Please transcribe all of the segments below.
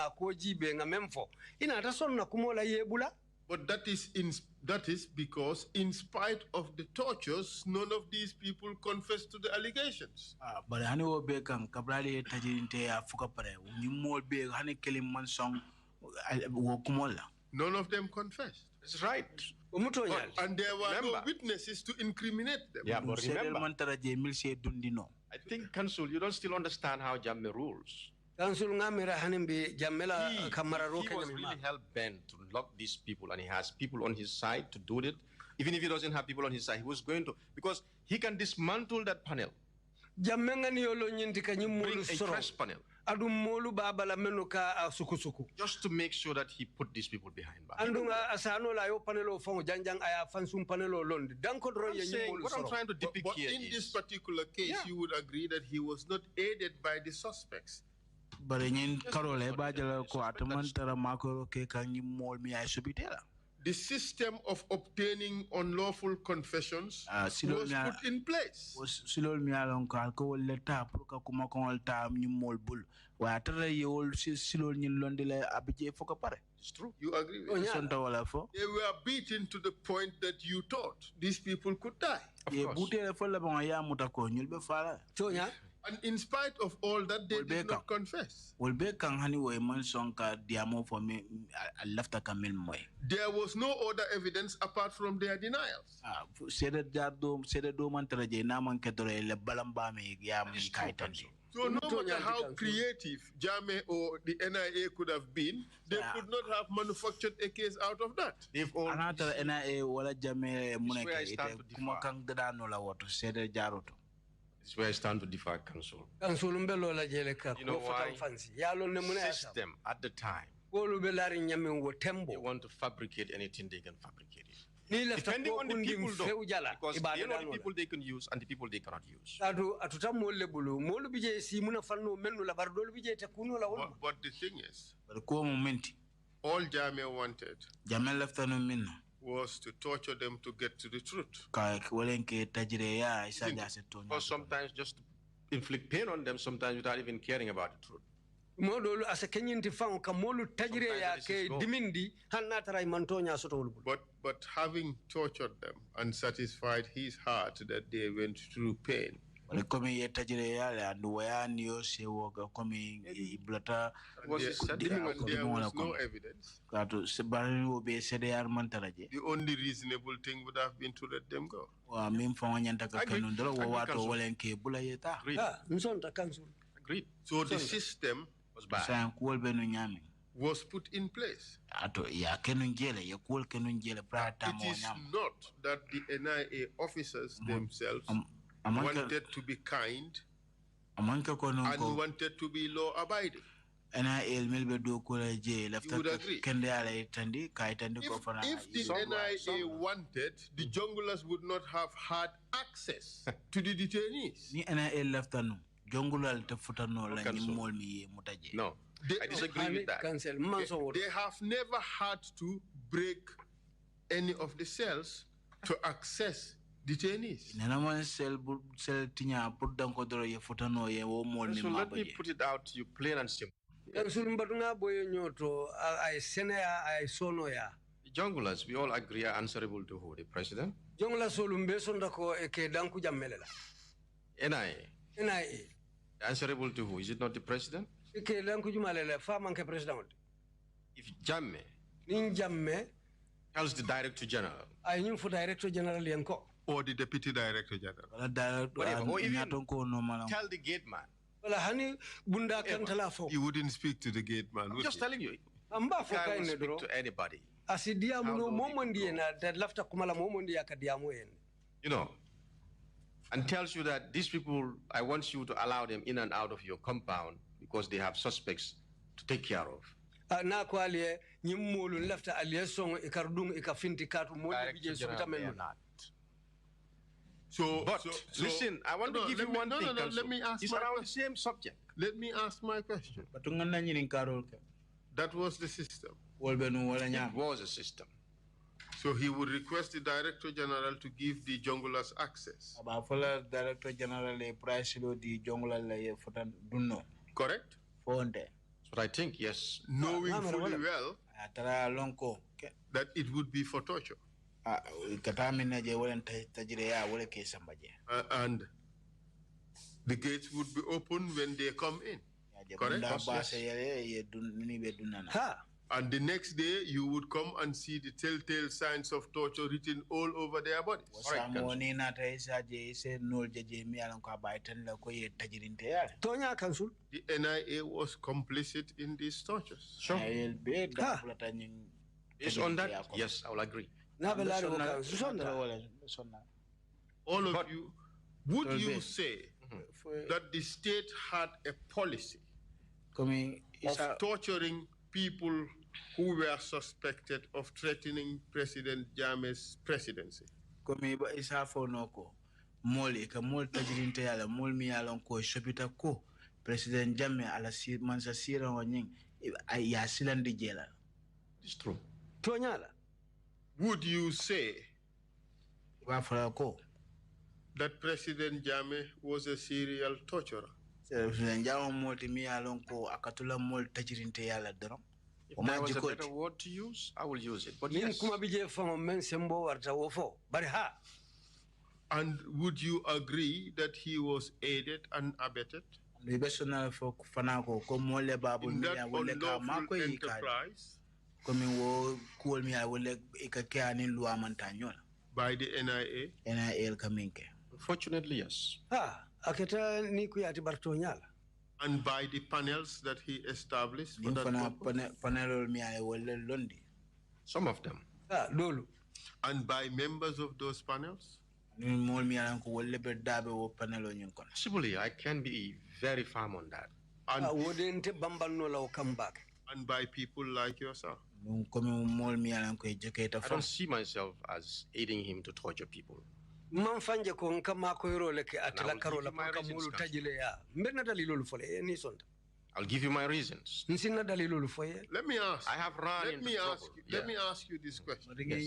nga ko jibe nga memfo ina ta sonna kumola yebula. But that is because in spite of the tortures, none of these people confessed to the allegations. But hani wo be kan kabrali tajirinte afuka pare ni mol be hani kelim man song wo kumola. None of them confessed. That's right. And there were no witnesses to incriminate them. Yeah, but remember, I think, Council, you don't still understand how Jammeh rules. He was really hell-bent to lock these people, and he has people on his side to do it. Even if he doesn't have people on his side, he was going to, because he can dismantle that panel. Bring a fresh panel. Just to make sure that he put these people behind bars. What I'm trying to depict but here in this particular case, you would agree that he was not aided by the suspects. The system of obtaining unlawful confessions was put in place. It's true. You agree with me? They were beaten to the point that you thought these people could die. And in spite of all that, they did not confess. There was no other evidence apart from their denials. So no matter how creative Jammeh or the NIA could have been, they could not have manufactured a case out of that. They've all This is where I stand to differ, Council. You know why? System at the time, they want to fabricate anything they can fabricate it. Depending on the people, though, because they know the people they can use and the people they cannot use. But the thing is, all Jammeh wanted was to torture them to get to the truth. Or sometimes just to inflict pain on them, sometimes without even caring about the truth. But having tortured them and satisfied his heart that they went through pain, And there was no evidence. The only reasonable thing would have been to let them go. Agreed. So the system was bad. Was put in place. It is not that the NIA officers themselves wanted to be kind and wanted to be law-abiding. You would agree. If the NIA wanted, the junglers would not have had access to the detainees. No, I disagree with that. They have never had to break any of the cells to access detainees. So let me put it out to you plain and simple. The junglers, we all agree, are answerable to who? The president? NIA. Answerable to who? Is it not the president? If Jammeh tells the director general or the deputy director general, whatever, or even tell the gate man, he wouldn't speak to the gate man. I'm just telling you, the guy will speak to anybody. You know, and tells you that these people, I want you to allow them in and out of your compound because they have suspects to take care of. Listen, I want to give you one thing. Let me ask it's around the same subject. Let me ask my question. That was the system. It was a system. So he would request the Director General to give the junglers access. Director General price the jungle Correct? That's what I think, yes. Knowing fully well that it would be for torture. And the gates would be open when they come in. Correct? Ha! And the next day, you would come and see the telltale signs of torture written all over their bodies. The NIA was complicit in these tortures. Sure. Based on that, yes, I will agree. All of you, would you say that the state had a policy of torturing people who were suspected of threatening President Jammeh's presidency? President Jammeh ala mansa sira wanying ya silandi jela. It's true. Would you say that President Jammeh was a serial torturer? If there was a better word to use, I will use it. But yes. And would you agree that he was aided and abetted in that unlawful enterprise by the NIA? Unfortunately, yes. And by the panels that he established for that purpose? Some of them. And by members of those panels? Possibly, I can be very firm on that. And by people like yourself? I don't see myself as aiding him to torture people. I'll give you my reasons. Let me ask. I have run into trouble. Let me ask you this question. Yes.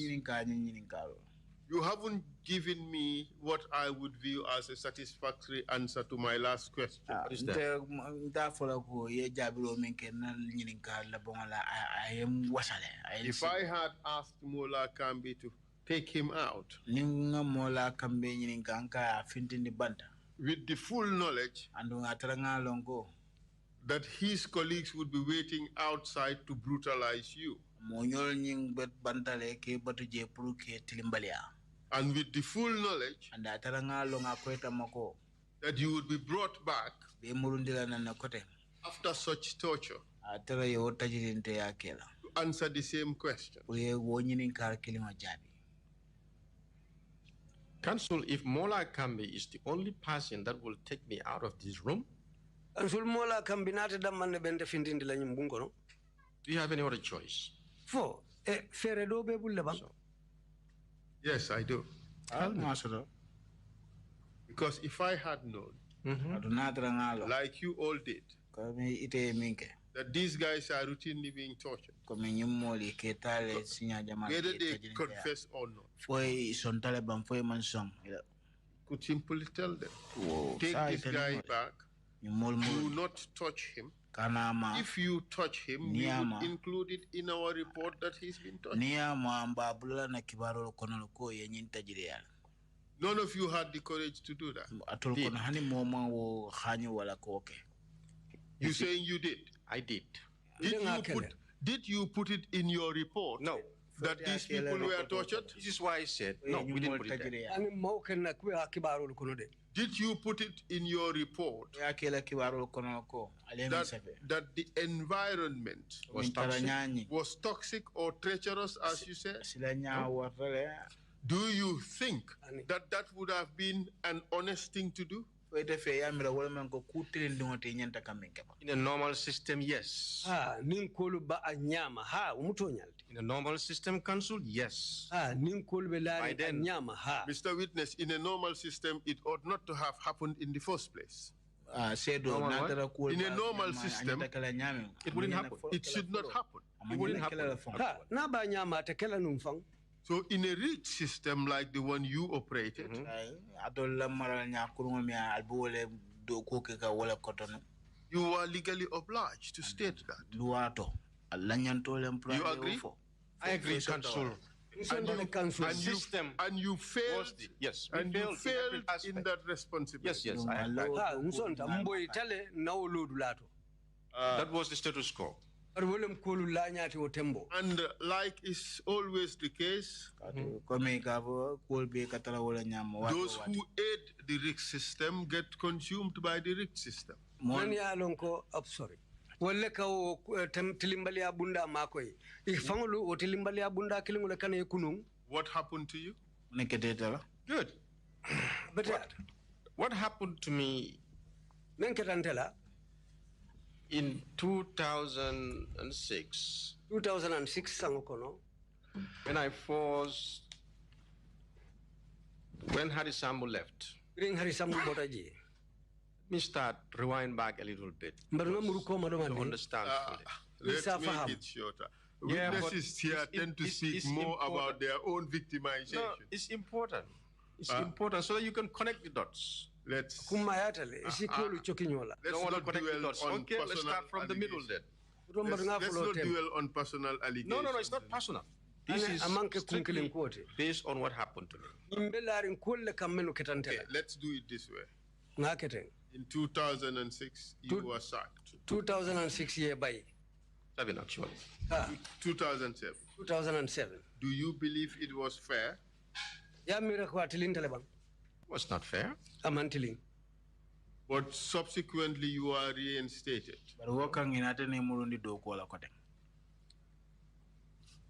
You haven't given me what I would view as a satisfactory answer to my last question. What is that? If I had asked Mola Kambi to take him out with the full knowledge that his colleagues would be waiting outside to brutalize you, and with the full knowledge that you would be brought back after such torture to answer the same question. Counsel, if Mola Kambi is the only person that will take me out of this room, do you have any other choice? Yes, I do. Because if I had known, like you all did, that these guys are routinely being tortured, whether they confess or not, could simply tell them, take this guy back, do not touch him. If you touch him, we would include it in our report that he's been touched. None of you had the courage to do that. You saying you did? I did. Did you put it in your report? No. That these people were tortured? This is why I said, no, we didn't put it there. Did you put it in your report that the environment was toxic or treacherous, as you said? No. Do you think that that would have been an honest thing to do? In a normal system, yes. In a normal system, Counsel, yes. By then, Mr. Witness, in a normal system, it ought not to have happened in the first place. In a normal system, it wouldn't happen. It should not happen. It wouldn't happen. So in a rich system like the one you You are legally obliged to state that. You agree? I agree, Council. And you failed. Yes, and you failed in that responsibility. Yes, I agree. That was the status quo. And like is always the case, those who aid the RIC system get consumed by the RIC system. I'm sorry. Wale ka o tilimbali abunda makoi. Ifangulu o tilimbali abunda kilingule kane kunung. What happened to you? Good. But what happened to me in 2006? 2006 sangokono. When Harisambu left. Bring Harisambu botaji. Let me start, rewind back a little bit to understand fully. Let's make it shorter. Witnesses here tend to speak more about their own victimization. No, it's important. It's important so that you can connect the dots. Let's not connect the dots. Okay, let's start from the middle then. Let's not dwell on personal allegations. No, it's not personal. This is strictly based on what happened to me. Okay, let's do it this way. In 2006, you were sacked. 2006 year by 7 actually. 2007. 2007. Do you believe it was fair? Was not fair. But subsequently you are reinstated.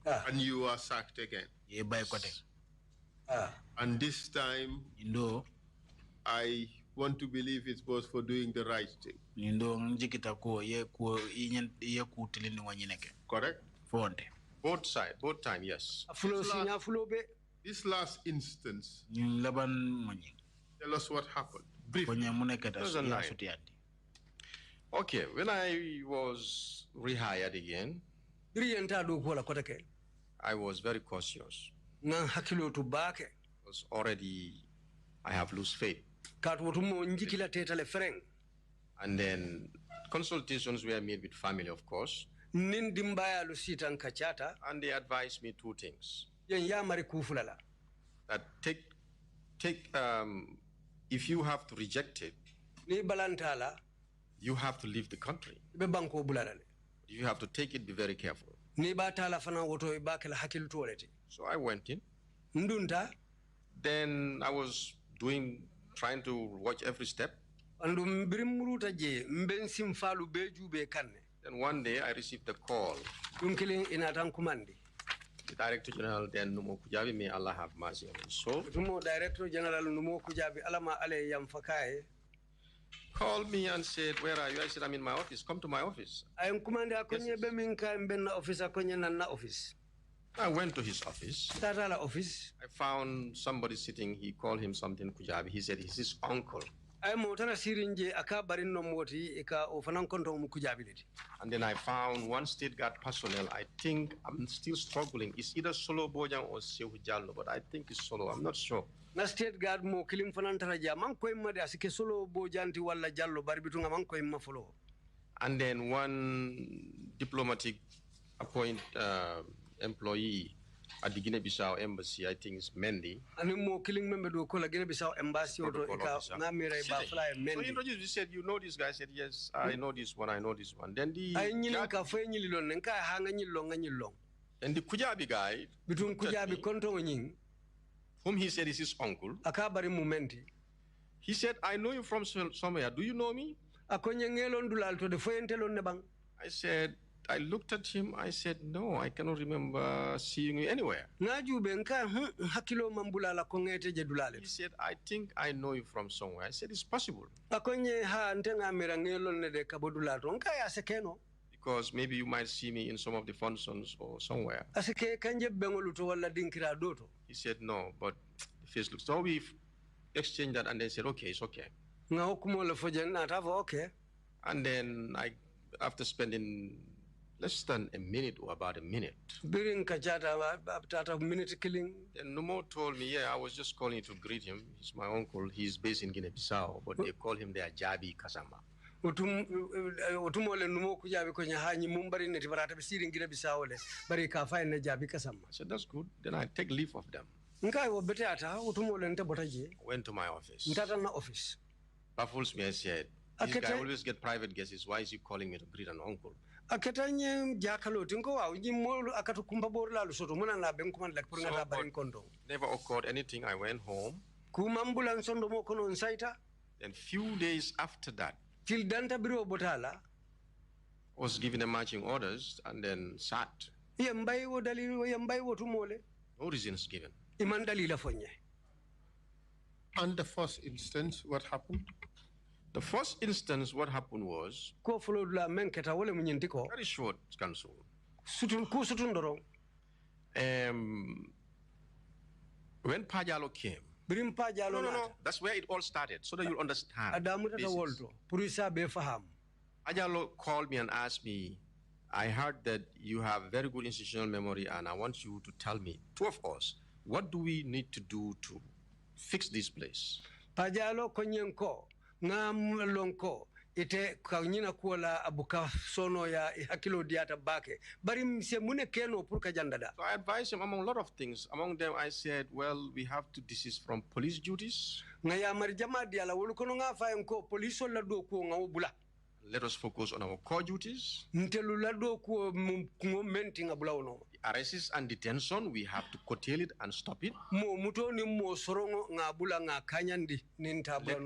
And you are sacked again. And this time, I want to believe it was for doing the right thing. Correct? Both sides, both times, yes. This last instance, tell us what happened. Briefly. 2009. Okay, when I was rehired again, I was very cautious. Because already I have lost faith. And then consultations were made with family, of course. And they advised me two things. That if you have to reject it, you have to leave the country. You have to take it, be very careful. So I went in. Then I was trying to watch every step. And one day I received a call. The Director General then Numo Kujabi, may Allah have mercy on his soul. Director General Numo Kujabi, Alama Ale Yamfakai. Called me and said, "Where are you?" I said, "I'm in my office. Come to my office." I am Commander Akonye Beminka and office Akonye Nana office. I went to his office. Office. I found somebody sitting. He called him something Kujabi. He said, "He's his uncle." And then I found one state guard personnel. I think I'm still struggling. It's either Solo Bojang or Sehu Jallo, but I think it's Solo. I'm not sure. Na state guard mo kilim fanantaraja man ko imma de asike Solo Bojanti walla Jallo barbitunga man ko imma follow. And then one diplomatic employee at the Guinea-Bissau embassy, I think it's Mendy. And mo killing member do call Guinea-Bissau embassy or So he introduced, he said, "You know this guy?" I said, "Yes, I know this one, I know this one." Then the Kujabi guy, between Kujabi Konto whom he said is his uncle, Akabari Mumenti. He said, "I know you from somewhere. Do you know me?" I looked at him. I said, "No, I cannot remember seeing you anywhere." He said, "I think I know you from somewhere." I said, "It's possible. Because maybe you might see me in some of the functions or somewhere." He said, "No, but the face looks..." So we exchanged that and they said, "Okay, it's okay." And then after spending less than a minute or about a minute, then Numo told me, "Yeah, I was just calling to greet him. He's my uncle. He's based in Guinea-Bissau, but they call him the Ajabi Kasama." utumole numo kujabi ko nyahanyi mumbari neti barata be siri ngira bisawole bari ka fa ne jabi kasam. I said, that's good. Then I take leave of them. Nkai wo bete ata utumole nte botaje. Went to my office. Ntata na office. Baffles me, I said, this guy always get private guests. Why is he calling me to greet an uncle? Aketanye jakalo tinko wa nyimol akatukumba borla lusoto muna na benkuman lek pour ngata barin kondo. Never occurred anything. I went home. Kumambulan sondo mo kono nsaita. Then few days after that, till danta biro botala was given the marching orders and then sat. Yambay wo dalil yambay wo tumole. No reasons given. Iman dalila fonye. And the first instance, what happened? The first instance, what happened was very short, Council. When Pajalo came, no, that's where it all started, so that you'll understand. Pajalo called me and asked me, I heard that you have very good institutional memory, and I want you to tell me, two of us, what do we need to do to fix this place? Pajalo konyenko ngam lonko ite kanyina kuola abuka sono ya hakilo diata bake bari mse mune keno pour ka jandada. So I advised him among a lot of things. Among them I said, well, we have to desist from police duties. Ngaya marjama diala wolu kono nga fa enko police la do ko ngawbula. Let us focus on our core duties. Arrests and detention, we have to curtail it and stop it. Let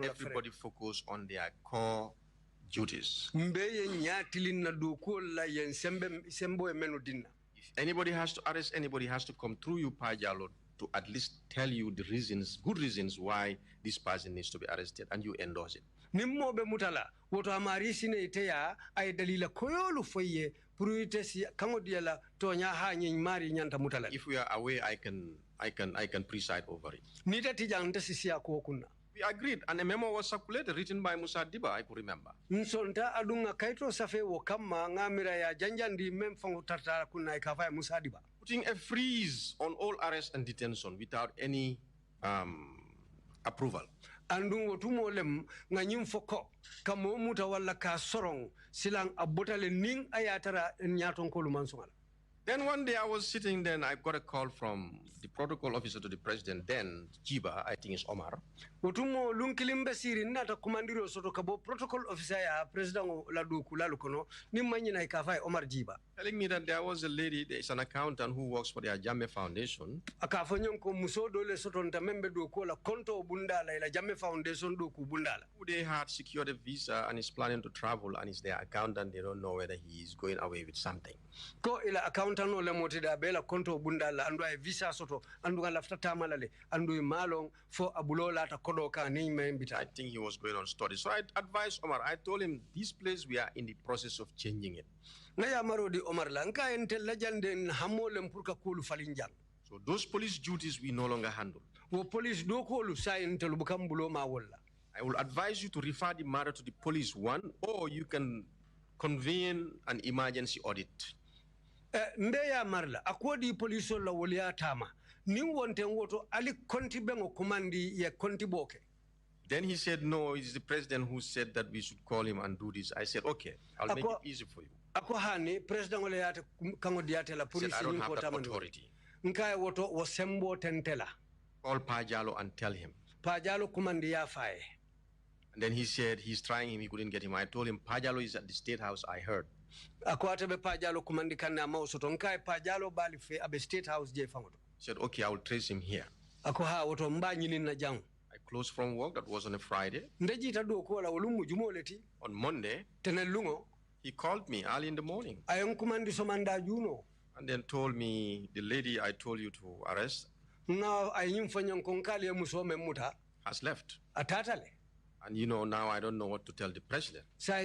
everybody focus on their core duties. If anybody has to arrest, anybody has to come through you, Pajalo, to at least tell you the reasons, good reasons why this person needs to be arrested, and you endorse it. Nimmobe mutala woto amarisi ne iteya ay dalila koyolu foye pruite si kangodiyala tonya ha nyi mari nyanta mutala. If we are away, I can preside over it. Nita tijang sisia ko kunna. We agreed, and a memo was circulated written by Musa Diba, I could remember. Nsonta adunga kaito safe wo kama ngamira ya janjandi memfangu tartara kunna ikafaya Musa Diba. Putting a freeze on all arrests and detention without any approval. Andung wotumo lem nganyim foko kamo muta wala ka sorong silang abotale ning ayatara nyaton ko lumansongal. Then one day I was sitting there and I got a call from the protocol officer to the president, then Jiba, I think it's Omar. Wotumo lunkilimbe siri nata komandiro soto kabo protocol officer ya president la duku la lukono ni manyina ikafai Omar Jiba. Telling me that there was a lady, there is an accountant who works for the Ajame Foundation. Akafanyon ko muso dole soto ntamembe duku la konto bundala ila Ajame Foundation duku bundala. They had secured a visa and is planning to travel, and is their accountant, they don't know whether he is going away with something. Ko ila accountant no le motida bela konto bundala andu ay visa soto andu lafta tamalale andu malong fo abulola ta kodoka ni membita. I think he was going on study. So I advised Omar, I told him, this place we are in the process of changing it. Ngaya marodi Omar la nka entella janden hamolem pour ka kolu falinjang. So those police duties we no longer handle. Wo police do kolu sa entelu bukambulo ma wala. I will advise you to refer the matter to the police one, or you can convene an emergency audit. Mbeya marla akwodi police la wolia tama ni wonte woto ali konti bengo komandi ye konti boke. Then he said, no, it's the president who said that we should call him and do this. I said, okay, I'll make it easy for you. Ako hani president wale yate kango diate la police I don't have that authority. Nkaya woto wasembo tentela. Call Pajalo and tell him. Pajalo kumandi ya fae. And then he said he's trying him, he couldn't get him. I told him Pajalo is at the State House, I heard. Ako atebe Pajalo kumandi kana mausoto. Nkaya Pajalo bali fe abe State House je fangoto. He said, okay, I will trace him here. Ako ha woto mba nyini na jangu. I closed from work, that was on a Friday. Ndeji tadu kuala ulumu jumoleti. On Monday, tenelungo. He called me early in the morning. Ayong kumandi somanda juno. And then told me, the lady I told you to arrest has left. And you know, now I don't know what to tell the president. I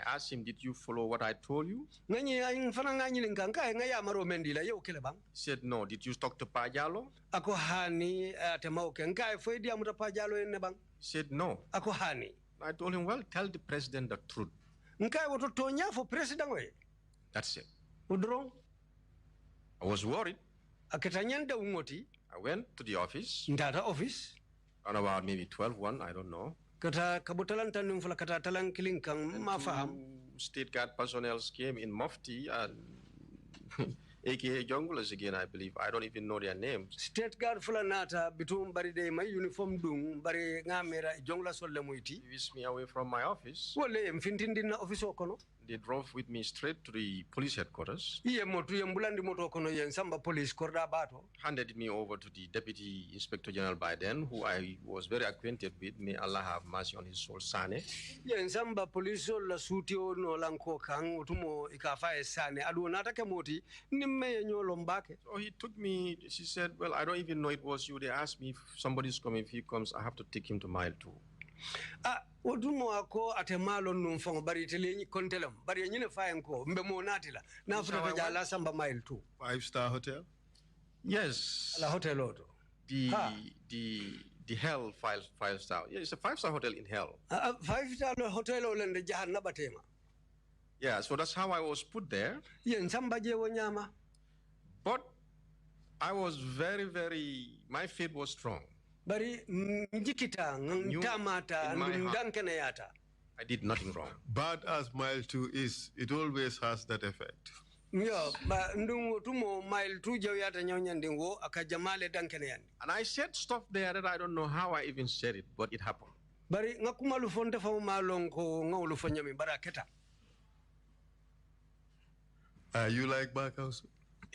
asked him, did you follow what I told you? He said, no. Did you talk to Pajalo? He said, no. I told him, well, tell the president the truth. That's it. I was worried. I went to the office. Around about maybe 12:01, I don't know. Kata kabutalanta numfula kata talang kiling kang mafaham. State Guard personnel came in Mufti and aka junglers again, I believe. I don't even know their names. State Guard fulanata bitum bari de my uniform dung bari ngamera jongla solle muiti. Whisked me away from my office. Wole mfintindi na office okono. They drove with me straight to the police headquarters. Handed me over to the Deputy Inspector General by then, who I was very acquainted with. May Allah have mercy on his soul, Sane. So he took me, she said, well, I don't even know it was you. They asked me if somebody's coming. If he comes, I have to take him to mile 2. Odumo ako atemalo numfong bari tele kontelem bari nyine fayenko mbemo natila na futa jala samba mile 2 5-star hotel. Yes, la hotel odo the hell 5-star. Yeah, it's a 5-star hotel in hell. 5-star hotel olende jahanna batema. Yeah, so that's how I was put there. Yen samba je wonyama. But I was my faith was strong. Bari njikita ntamata ndankeneyata. I did nothing wrong. Bad as mile 2 is, it always has that effect. Yo, ba ndungu tumo mile 2 jawiyata nyonyandingo akajamale dankeneyandi. And I said stuff there that I don't know how I even said it, but it happened. Bari ngakumalu fonte fa malonko ngawlu fanyami baraketa. You like back house?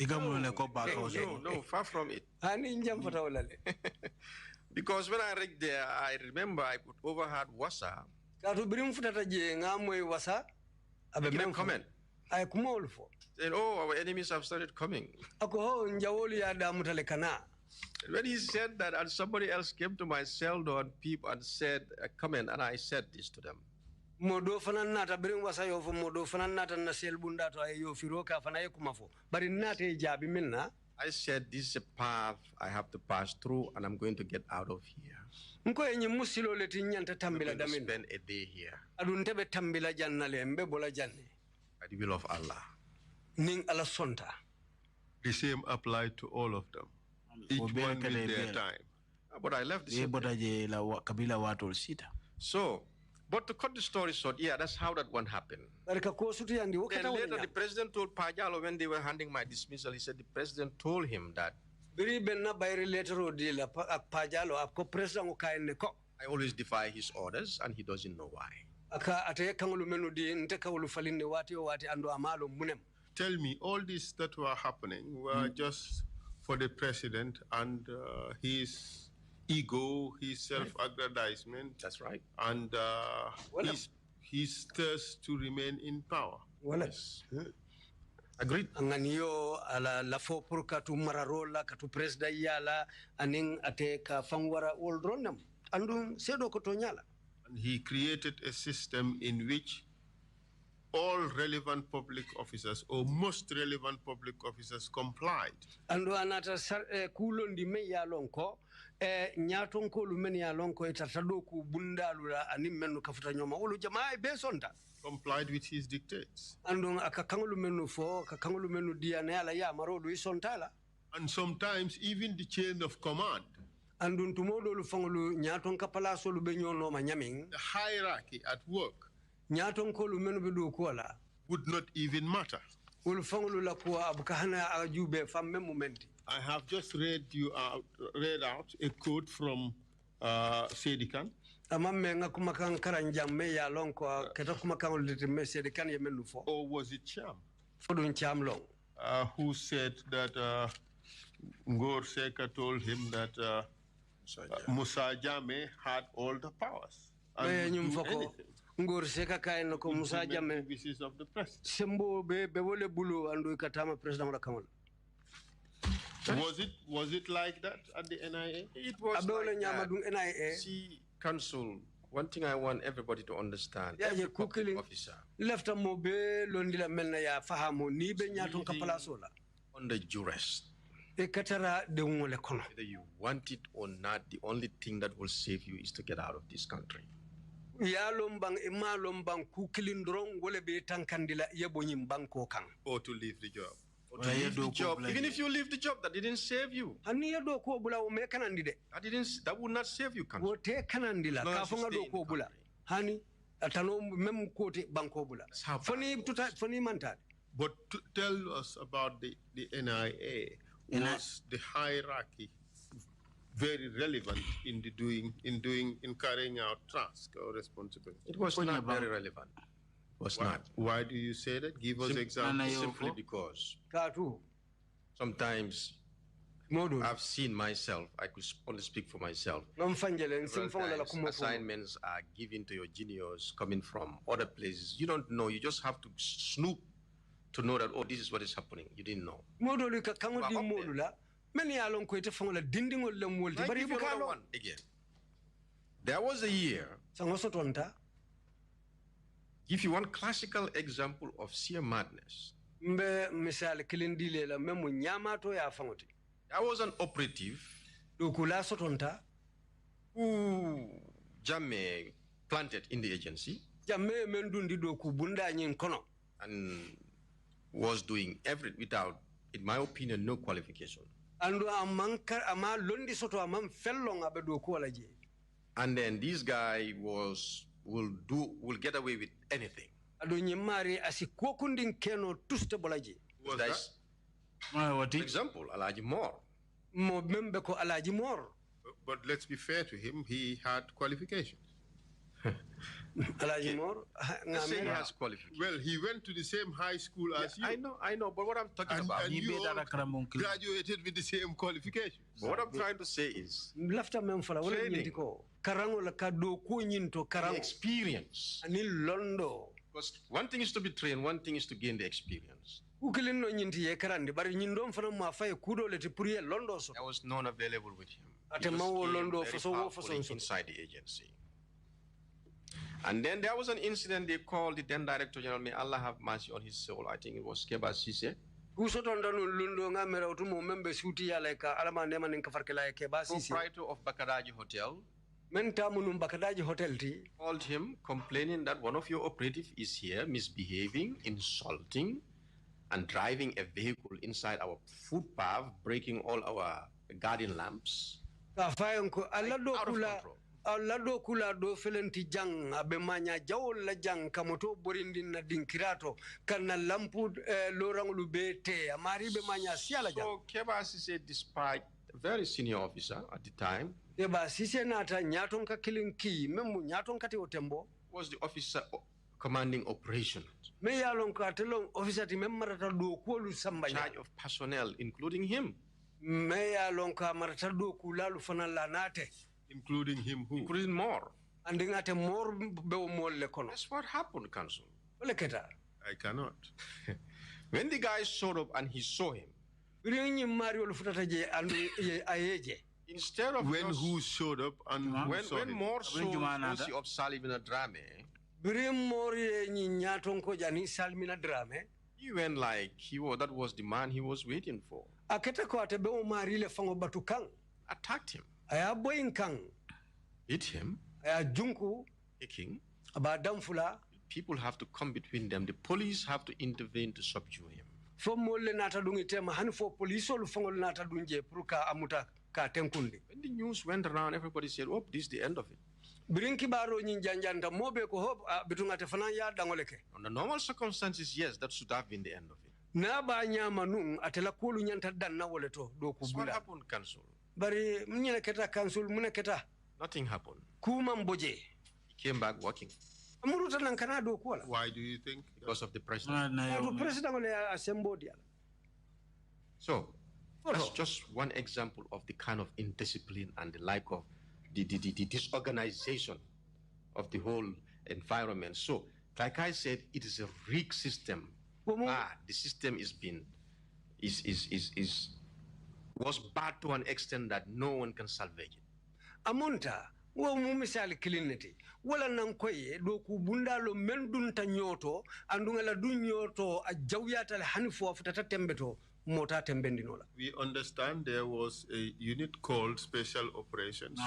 No, far from it. Because when I reached there, I remember I could overheard Wasa. Making a comment. Saying, oh, our enemies have started coming. And when he said that, and somebody else came to my cell door and peeped and said a comment, and I said this to them. Modo fananata bring wasa yo modo fananata na sel bunda to ayo firoka fanaye kumafo bari nate jabi minna. I said this is a path I have to pass through and I'm going to get out of here. Nko enyi musilo leti nyanta tambila damin. Spend a day here. Adun tebe tambila jannale mbebola janne. By the will of Allah. Ning ala sonta. The same applied to all of them. Each one with their time. But I left the So, but to cut the story short, yeah, that's how that one happened. Then later the president told Pajalo when they were handing my dismissal, he said the president told him that I always defy his orders and he doesn't know why. Tell me, all this that were happening were just for the president and his ego, his self-aggrandizement. That's right. And his thirst to remain in power. Yes. Agreed. Anganiyo ala lafo purka tu mararola katu presda yala aning ate ka fangwara oldronam andun sedo kotonyala. And he created a system in which all relevant public officers or most relevant public officers complied. Andu anata kulondi me yalonko nyaton ko lu men yalonko itatado ku bundalula anim menu kafuta nyoma ulu jamaa be sonta. Complied with his dictates. Andung akakangulu menu fo kakangulu menu diane ala ya marolu isontala. And sometimes even the chain of command. Andun tumodo lu fangulu nyaton kapala so lu benyo no manyaming. The hierarchy at work nyaton ko lu menu bidu kola would not even matter. Ul fangulu la ko abukahana ajube famme momenti. I have just read out a quote from Sedikan. Or was it Cham? Who said that Ngor Seka told him that Musa Jame had all the powers. Ngor Seka kaino ko Musa Jame vices of the president. Sembo be wole bulu andu katama president la kamal. Was it like that at the NIA? It was like that. See, Council, one thing I want everybody to understand. Every public officer under duress. Whether you want it or not, the only thing that will save you is to get out of this country. Or to leave the job. Even if you leave the job, that didn't save you. That would not save you. But tell us about the NIA. Was the hierarchy very relevant in carrying out task or responsibility? It was not very relevant. Why do you say that? Give us examples. Simply because sometimes I've seen myself, I could only speak for myself. Assignments are given to your juniors coming from other places. You don't know, you just have to snoop to know that, oh, this is what is happening. You didn't know. Like again, there was a year. If you want classical example of sheer madness, there was an operative who Jammeh planted in the agency and was doing everything without, in my opinion, no qualification. And then this guy will get away with anything. For example, Alaji Moore. But let's be fair to him, he had qualifications. Alaji Moore? Let's say he has qualifications. Well, he went to the same high school as you. I know, but what I'm talking about... And you all graduated with the same qualifications. But what I'm trying to say is... Training. Experience. Because one thing is to be trained, one thing is to gain the experience. There was none available with him. He was inside the agency. And then there was an incident. They called the then Director General, may Allah have mercy on his soul. I think it was Keba Sise. Proprietor of Bakadaji Hotel. Called him complaining that one of your operatives is here misbehaving, insulting, and driving a vehicle inside our footpath, breaking all our guardian lamps. Out of control. Lado kula do felenti jang abemanya jawol la jang kamoto borindi na dinkirato kana lampu lorang lubete amari bemanya siala jang. So Keba Sise, despite a very senior officer at the time, Keba Sise nata nyaton ka kilinki memu nyaton kati otembo was the officer commanding operations. Me yalon ka telon officer ti memmarata do kolu sambanya. Charge of personnel, including him. Me yalon ka marata do kulalu fana lanate. Including him who? Including more. And more. That's what happened, Council. I cannot. When the guy showed up and he saw him, instead of when who showed up and when more saw Osi of Salimina Drame, he went like that was the man he was waiting for. Attacked him. Aya boyin kang hit him, aya junku kicking. Abadamfula. People have to come between them. The police have to intervene to subdue him. Fomolle nata dungi tema han fo police ol fongol nata dunje pruka amuta ka tenkundi. When the news went around, everybody said, "Oh, this is the end of it." Birinki baro nyin janjanta mobe ko hob bitunga te fana ya dangoleke. Under normal circumstances, yes, that should have been the end of it. Na ba nyama nun atela kolu nyanta dan na woleto do kubula. What happened, Council? Bari mnyene keta council mune keta. Nothing happened. Kuma mboje. He came back working. Amuruta nankana do kuala. Why do you think? Because of the president. So, that's just one example of the kind of indiscipline and the like of the disorganization of the whole environment. So, like I said, it is a rigged system. The system was bad to an extent that no one can salvage it. Amunta, wo mu misali kilineti. Wala nankoye do ku bundalo mendun ta nyoto andunga la du nyoto a jawyata la hanifo afutata tembeto mota tembendinola. We understand there was a unit called Special Operations.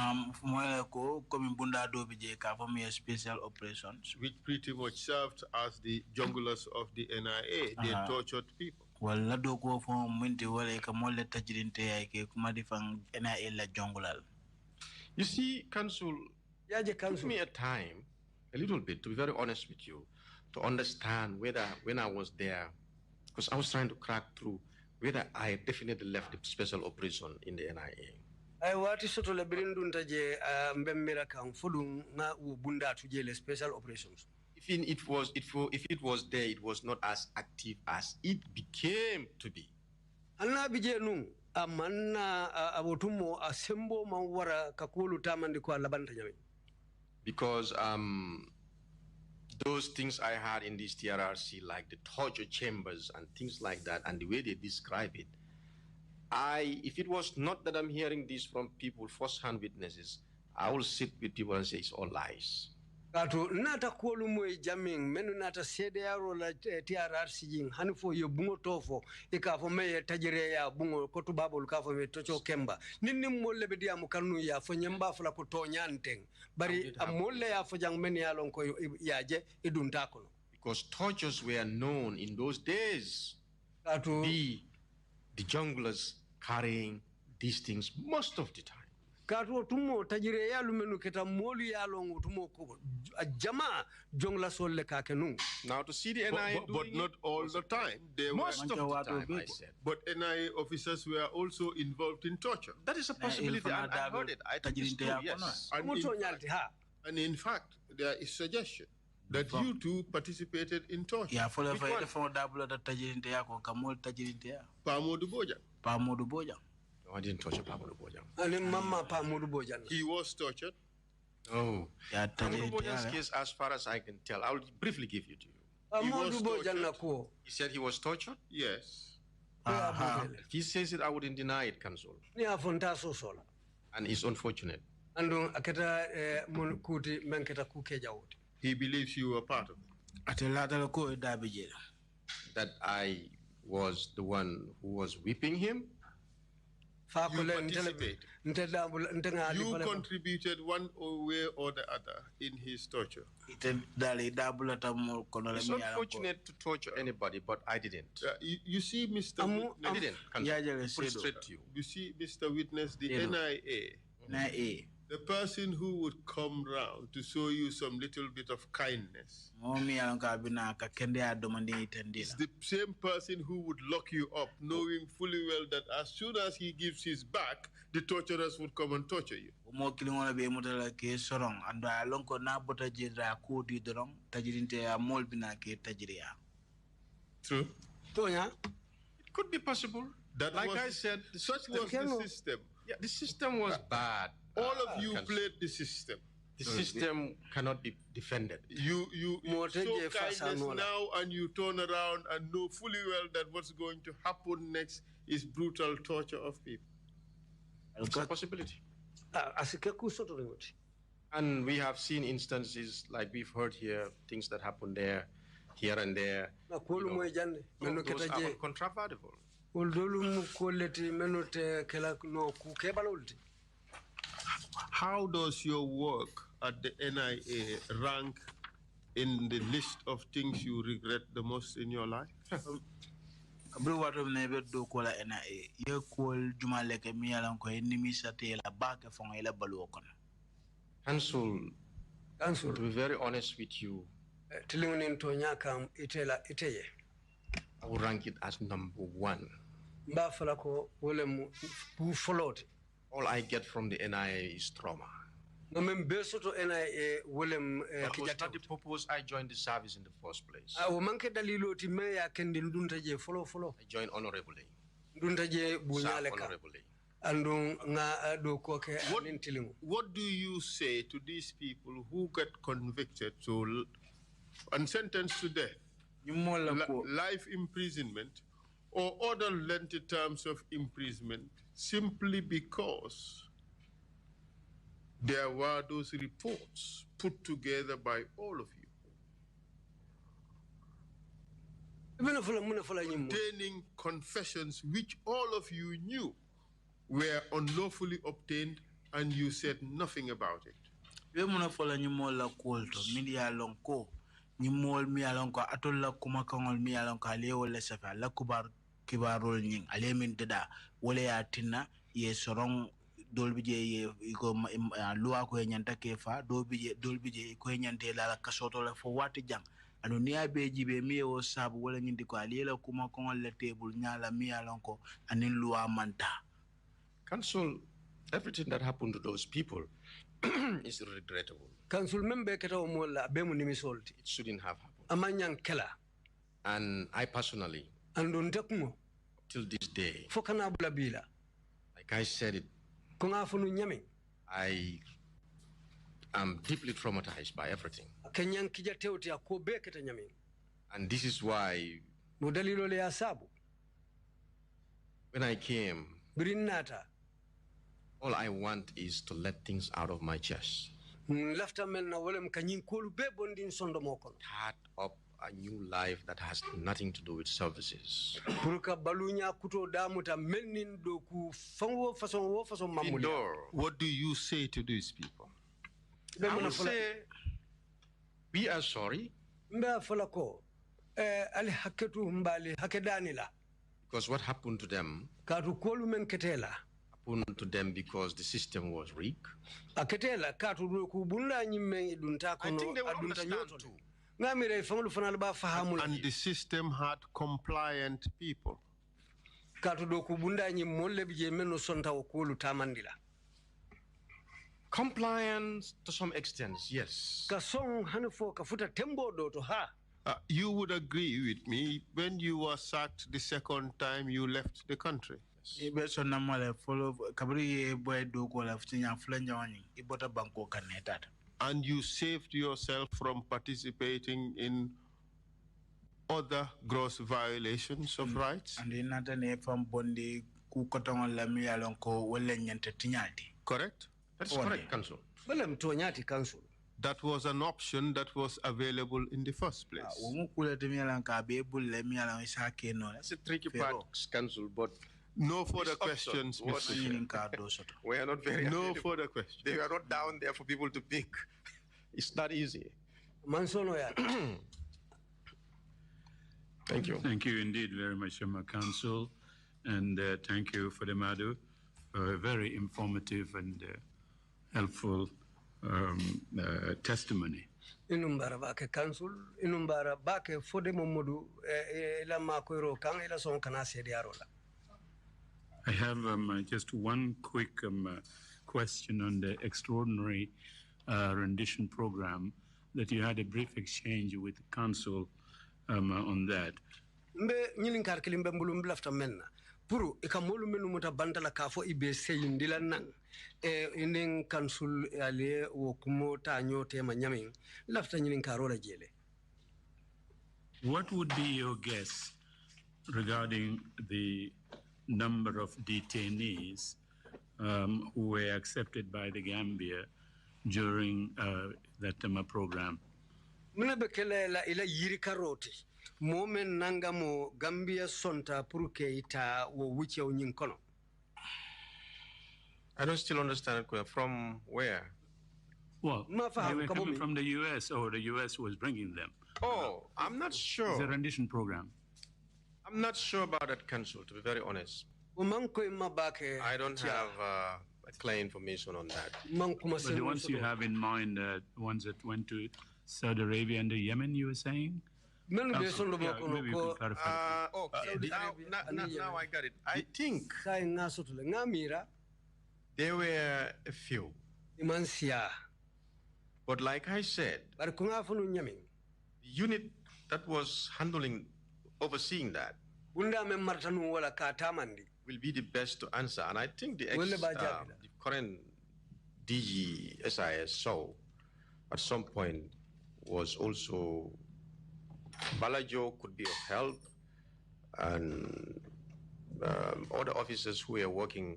Special Operations, which pretty much served as the junglers of the NIA. They tortured people. wala do ko fo minti wala ka molle tajirinte ay ke kuma difang NIA la jongulal. You see, Council, took me a time, a little bit, to be very honest with you, to understand whether, when I was there, because I was trying to crack through whether I definitely left the special operation in the NIA. I want to sort of lebirindunta je mbemmira kan fudun na ubunda tuje le special operations. If it was there, it was not as active as it became to be. Anna bije nu amanna abotumo asembo mawara kakulu tamandi kwa labanta nyawe. Because those things I had in this TRRC, like the torture chambers and things like that, and the way they describe it, if it was not that I'm hearing this from people, first-hand witnesses, I will sit with people and say it's all lies. Kato nata kuolu moe jamming menu nata sede yaro la TRRC jing hanifo yo bungo tofo ikafo meye tajire ya bungo kotu babul kafo me tocho kemba nini molle bedi ya mukanu ya fo nyamba fula kuto nyanteng bari molle ya fo jang meni ya lonko yaje iduntakono. Because tortures were known in those days. Kato the junglers carrying these things most of the time. Kato tumo tajire ya lumenu keta moli ya longo tumo ko jama jongla solle kakenu. Now to see the NIA but not all the time. Most of the time, I said. But NIA officers were also involved in torture. That is a possibility, and I heard it. I think it's true, yes. And in fact, there is suggestion that you two participated in torture. Yeah, for double that tajirinte yako kamol tajirinte ya. Pamodu Boja. No, I didn't torture Pamodu Boja. And Mama Pamodu Boja. He was tortured. Oh, yeah, Pamodu Boja's case, as far as I can tell, I will briefly give you to you. Pamodu Boja. He said he was tortured? Yes. If he says it, I wouldn't deny it, Council. And it's unfortunate. He believes you were part of it. That I was the one who was whipping him? You participated. You contributed one way or the other in his torture. It's unfortunate to torture anybody, but I didn't. You see, Mr. Witness, I didn't. Put it straight to you. You see, Mr. Witness, the NIA, the person who would come round to show you some little bit of kindness is the same person who would lock you up, knowing fully well that as soon as he gives his back, the torturers would come and torture you. True. It could be possible. Like I said, such was the system. Yeah, the system was bad. All of you played the system. The system cannot be defended. You show kindness now and you turn around and know fully well that what's going to happen next is brutal torture of people. It's a possibility. And we have seen instances like we've heard here, things that happen there, here and there. Those are uncontrovertible. How does your work at the NIA rank in the list of things you regret the most in your life? Council, to be very honest with you, I will rank it as number one. All I get from the NIA is trauma. That was not the purpose I joined the service in the first place. I joined honorably. Served honorably. What do you say to these people who get convicted and sentenced to death, life imprisonment, or other lengthy terms of imprisonment, simply because there were those reports put together by all of you, containing confessions which all of you knew were unlawfully obtained, and you said nothing about it? kibarol nying alemin deda wala ya tinna ye sorong dolbije ye ko loi ko nyanta kefa dolbije ko nyante la kasoto la fo wati jang anu niya be jibe mi o sabu wala nyindi ko alela kuma ko le table nyala mi alonko anin loi manta. Council, everything that happened to those people is regrettable. Council member keta mola be mu nimisolti. It shouldn't have happened. Amanyang kela. And I personally, andon till this day, fokana blabila. Like I said it, I am deeply traumatized by everything. And this is why when I came, all I want is to let things out of my chest. Start up a new life that has nothing to do with services. Indoor. What do you say to these people? I would say, we are sorry. Because what happened to them happened to them because the system was rigged. I think they will understand too. And the system had compliant people. Compliance to some extent, yes. You would agree with me, when you were sacked the second time, you left the country. Yes. And you saved yourself from participating in other gross violations of rights? Correct? That's correct, Council. That was an option that was available in the first place. That's a tricky part, Council, but no further questions, Mr. We are not very No further questions. They are not down there for people to pick. It's not easy. Thank you. Thank you indeed very much, Council. And thank you for the Madu for a very informative and helpful testimony. Inumbara bake council, inumbara bake fode momodu ila makoiro kang ila son kana sedi arola. I have just one quick question on the extraordinary rendition program that you had a brief exchange with the council on that. Mbe nyilinkar kilimbe mbulu mblafta menna. Puru ikamolu menu muta bantala kafo ibe seyindila nang inin council ale wo kumo ta nyote manyamin lafta nyilinkaro la jele. What would be your guess regarding the number of detainees who were accepted by the Gambia during that program? Muna bekele la ila yirikaroti. Momen nangamo Gambia sonta puruke ita wo wiche unyinkono. I don't still understand it. From where? Well, they were coming from the U.S. or the U.S. was bringing them. Oh, I'm not sure. It's a rendition program. I'm not sure about that, Council, to be very honest. I don't have clear information on that. But the ones you have in mind, the ones that went to Saudi Arabia and Yemen, you were saying? Maybe you can clarify. Okay, now I got it. I think there were a few. But like I said, the unit that was overseeing that will be the best to answer. And I think the current DG SIS saw at some point was also Balajo could be of help, and other officers who are working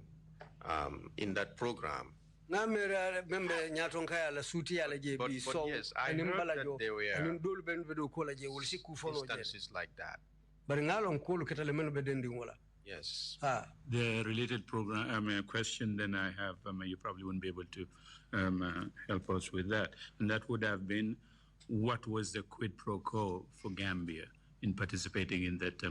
in that program. But yes, I heard that there were instances like that. Yes. The related program question then I have, you probably wouldn't be able to help us with that. And that would have been, what was the quid pro quo for Gambia in participating in that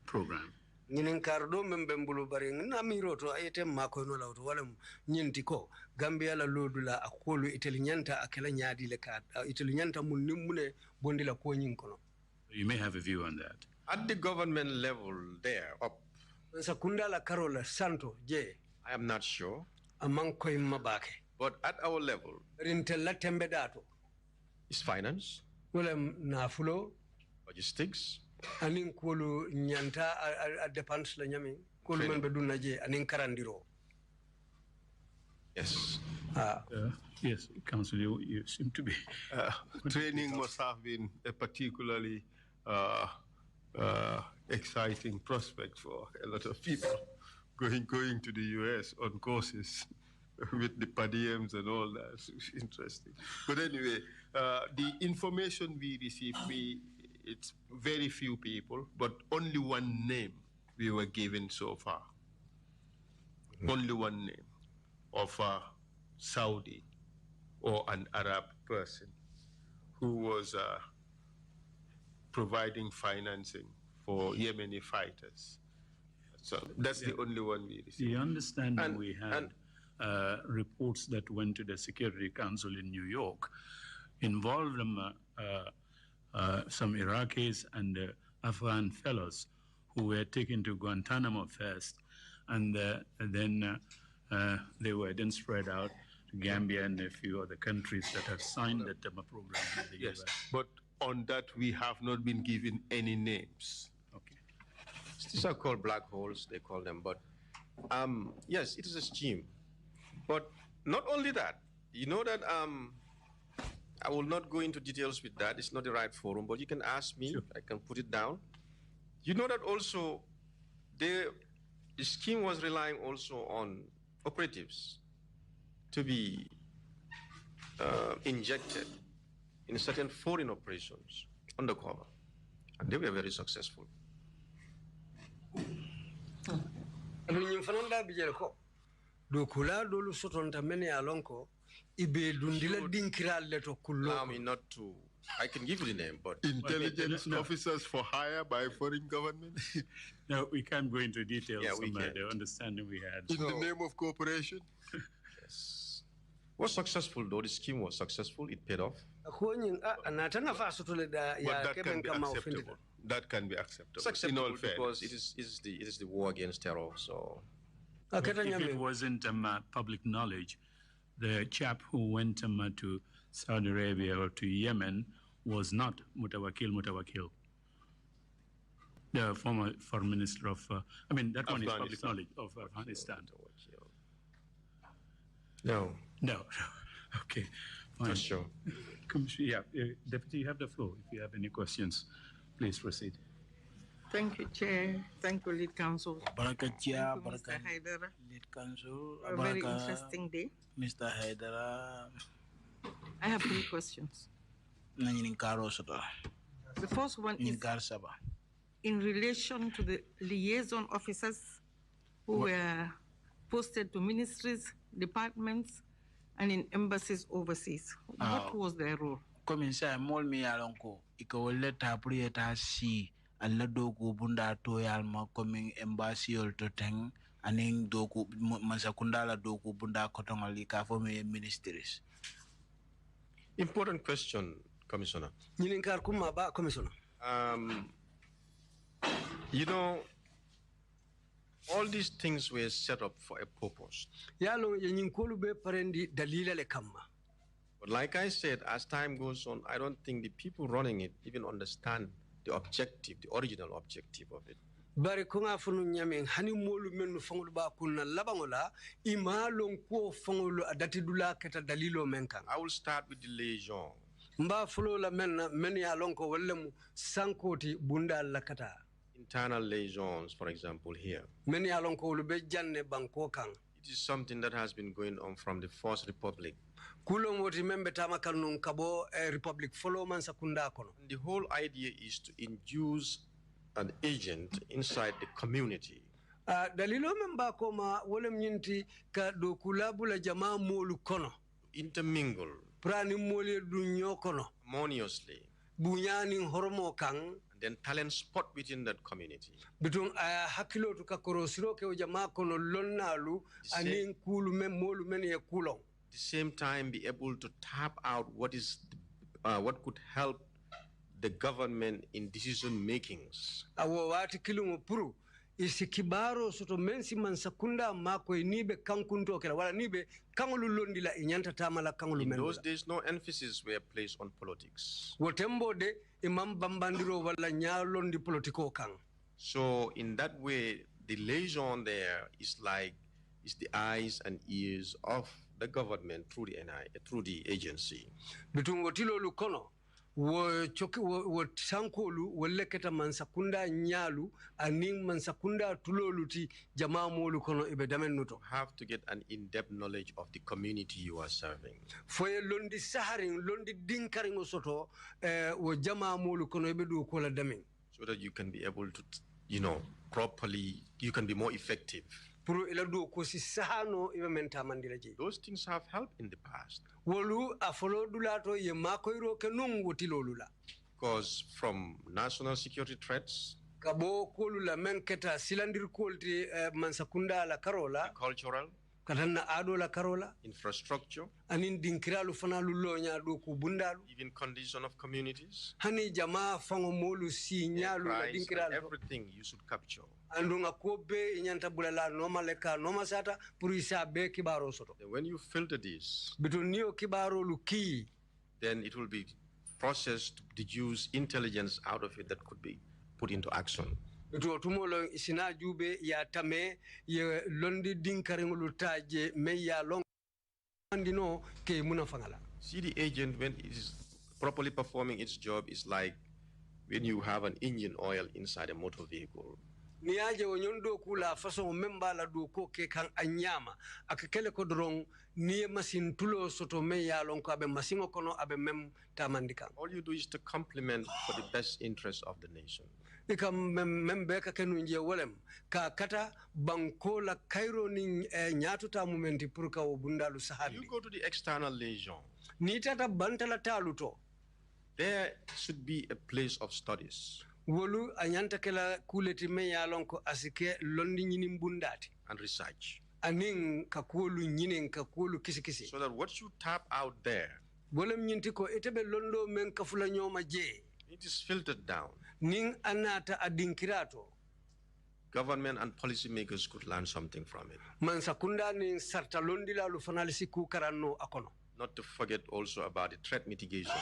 program? ñinin kardo membe mbulu bari na miroto ayete mako no lawto wala ñinti ko Gambia la lodula akolu itali ñanta akela ñaadi le ka itali ñanta mun nimune bondi la ko ñin kono. You may have a view on that. At the government level there up, Sakunda la Carola Santo je. I am not sure. Amang koy mabake. But at our level, rintella tembe dato. Is finance, wala nafulo, logistics, anin kolu nyanta a dépense la nyami kolu man be dunna je anin karandiro. Yes. Yes, Council, you seem to be. Training must have been a particularly exciting prospect for a lot of people going to the US on courses with the per diems and all that. It's interesting. But anyway, the information we received, it's very few people, but only one name we were given so far. Only one name of a Saudi or an Arab person who was providing financing for Yemeni fighters. So that's the only one we received. The understanding we had, reports that went to the Security Council in New York involved some Iraqis and Afghan fellows who were taken to Guantanamo first, and then they were then spread out to Gambia and a few other countries that have signed that program with the US. But on that, we have not been given any names. Okay. These are called black holes, they call them. But yes, it is a scheme. But not only that, you know that I will not go into details with that. It's not the right forum, but you can ask me. Sure. I can put it down. You know that also the scheme was relying also on operatives to be injected in certain foreign operations undercover, and they were very successful. Do kula dolu sotonta mene alonko ibe dundila dinkiral leto kullo. I mean, not to. I can give you the name, but intelligence officers for hire by foreign government. No, we can't go into details. Yeah, we can. The understanding we had. In the name of cooperation. Yes. Was successful though. The scheme was successful. It paid off. But that can be acceptable. That can be acceptable. It's acceptable in all because it is the war against terror. So. If it wasn't public knowledge, the chap who went to Saudi Arabia or to Yemen was not Mutawakil. The former foreign minister of, that one is public knowledge of Afghanistan. No. Okay, fine. Not sure. Deputy, you have the floor. If you have any questions, please proceed. Thank you, Chair. Thank you, Lead Counsel. Barakatia, Mr. Haidara. Lead Counsel. A very interesting day. Mr. Haidara. I have 3 questions. The first one is in relation to the liaison officers who were posted to ministries, departments, and in embassies overseas. What was their role? Alla doku bunda to yalma coming embassy ol to teng aning doku masakunda la doku bunda kotongali ka for me ministries. Important question, Commissioner. Commissioner. You know, all these things were set up for a purpose. But like I said, as time goes on, I don't think the people running it even understand the objective, the original objective of it. Bari kunga funu nyame hani molu menu fangulu ba kunna labangola imalon ko fangulu adati dula keta dalilo menkan. I will start with the liaison. Mba fulo la men ya lonko wallemu sankoti bunda lakata. Internal liaisons, for example, here. Men ya lonko lube janne banko kan. It is something that has been going on from the First Republic. The whole idea is to induce an agent inside the community. Intermingle harmoniously and then talent spot within that community. Between hakilo to kakorosiro ke ujama kono lonnalu anin kulu men molu men ye kulon. At the same time, be able to tap out what what could help the government in decision makings. Awo wati kilungo puru isi kibaro soto mensi mansakunda mako inibe kankunto kela wala nibe kangulu londila inyanta tamala kangulu mendula. In mendula. those days, no emphasis were placed on politics. Wotembo de imam bambandiro wala nyalondi politiko kang. So in that way, the liaison there is the eyes and ears of the government through the agency. Between wotilo lukono wo sankolu wo leketa mansakunda nyalu aning mansakunda tuloluti jamaa molu kono ibe damen nuto. You have to get an in-depth knowledge of the community you are serving. Foye londi saharing londi dinkaring osoto wo jamaa molu kono ibe du kola damen. So that you can be able to, properly, you can be more effective. Those things have helped in the past. Because from national security threats, cultural, infrastructure, even condition of communities, everything you should capture. Andunga kobe inyanta bulala noma leka noma sata purisa be kibaro soto. When you filter this, bitunio kibaro luki, then it will be processed to deduce intelligence out of it that could be put into action. Bitu otumolo isina jube ya tame ye londi dinkaringulu taje me ya long andino ke munafangala. See, the agent, when it is properly performing its job, is like when you have an engine oil inside a motor vehicle. Niaje wonyondo kula faso memba la duko ke kan anyama akakele ko drong nie masin tulo soto me ya lon ko abe masingo kono abe mem tamandika. All you do is to complement for the best interest of the nation. Ika membe ka kenu nje wolem ka kata banko la Cairo ni nyatu ta momenti pour ka obundalu sahabi. You go to the external liaison. Ni tata bantala taluto. There should be a place of studies. Wolu anyanta kela kuleti me ya lonko asike londi nyini mbundati and research. Aning kakulu nyini kakulu kisi. So that what you tap out there, bolem nyinti ko etebe londo men kafula nyoma je. It is filtered down. Ning anata adinkirato. Government and policymakers could learn something from it. Mansakunda ni sarta londi la lufanalisi ku karano akono. Not to forget also about the threat mitigation.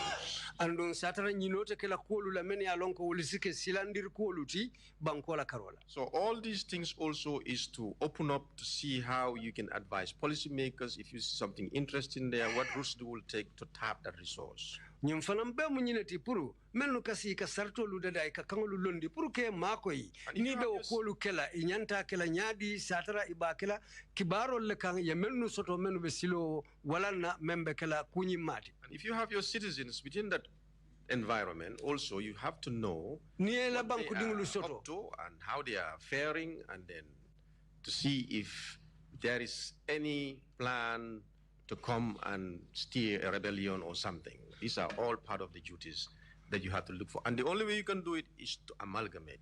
Andon satara nyinote kela kuolu la meni alonko ulisike silandir kuoluti bankola karola. So all these things also is to open up to see how you can advise policymakers if you see something interesting there, what routes they will take to tap that resource. Nyimfanambe munyineti puru menu kasi ka sarto ludada ka kangolu londi puru ke makoi ni be okolu kela inyanta kela nyadi satara ibakela kibaro lekang ya menu soto menu be silo walana membe kela kunyi mati. And if you have your citizens within that environment, also you have to know what they are up to and how they are faring, and then to see if there is any plan to come and steer a rebellion or something. These are all part of the duties that you have to look for. And the only way you can do it is to amalgamate.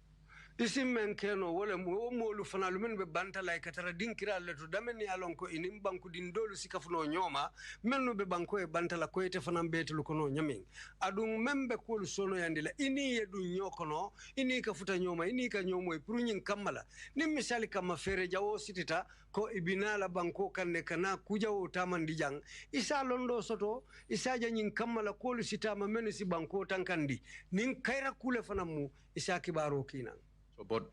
Isi menkeno wale molu fanalu men be banta la katara dinkira le to dameni alonko inim banku dindolu sikafuno nyoma menu be banko e banta la koyete fanam betelu kono nyamin adun membe kolu sono yandila ini yedu nyokono ini ka futa nyoma ini ka nyomo e purunyin kamala ni misali kama fere jawo sitita ko ibinala banko kanne kana kuja wo tamandijang isa londo soto isa janyin kamala kolu sitama menu si banko tankandi nin kaira kule fanamu isa kibaro kina. So, but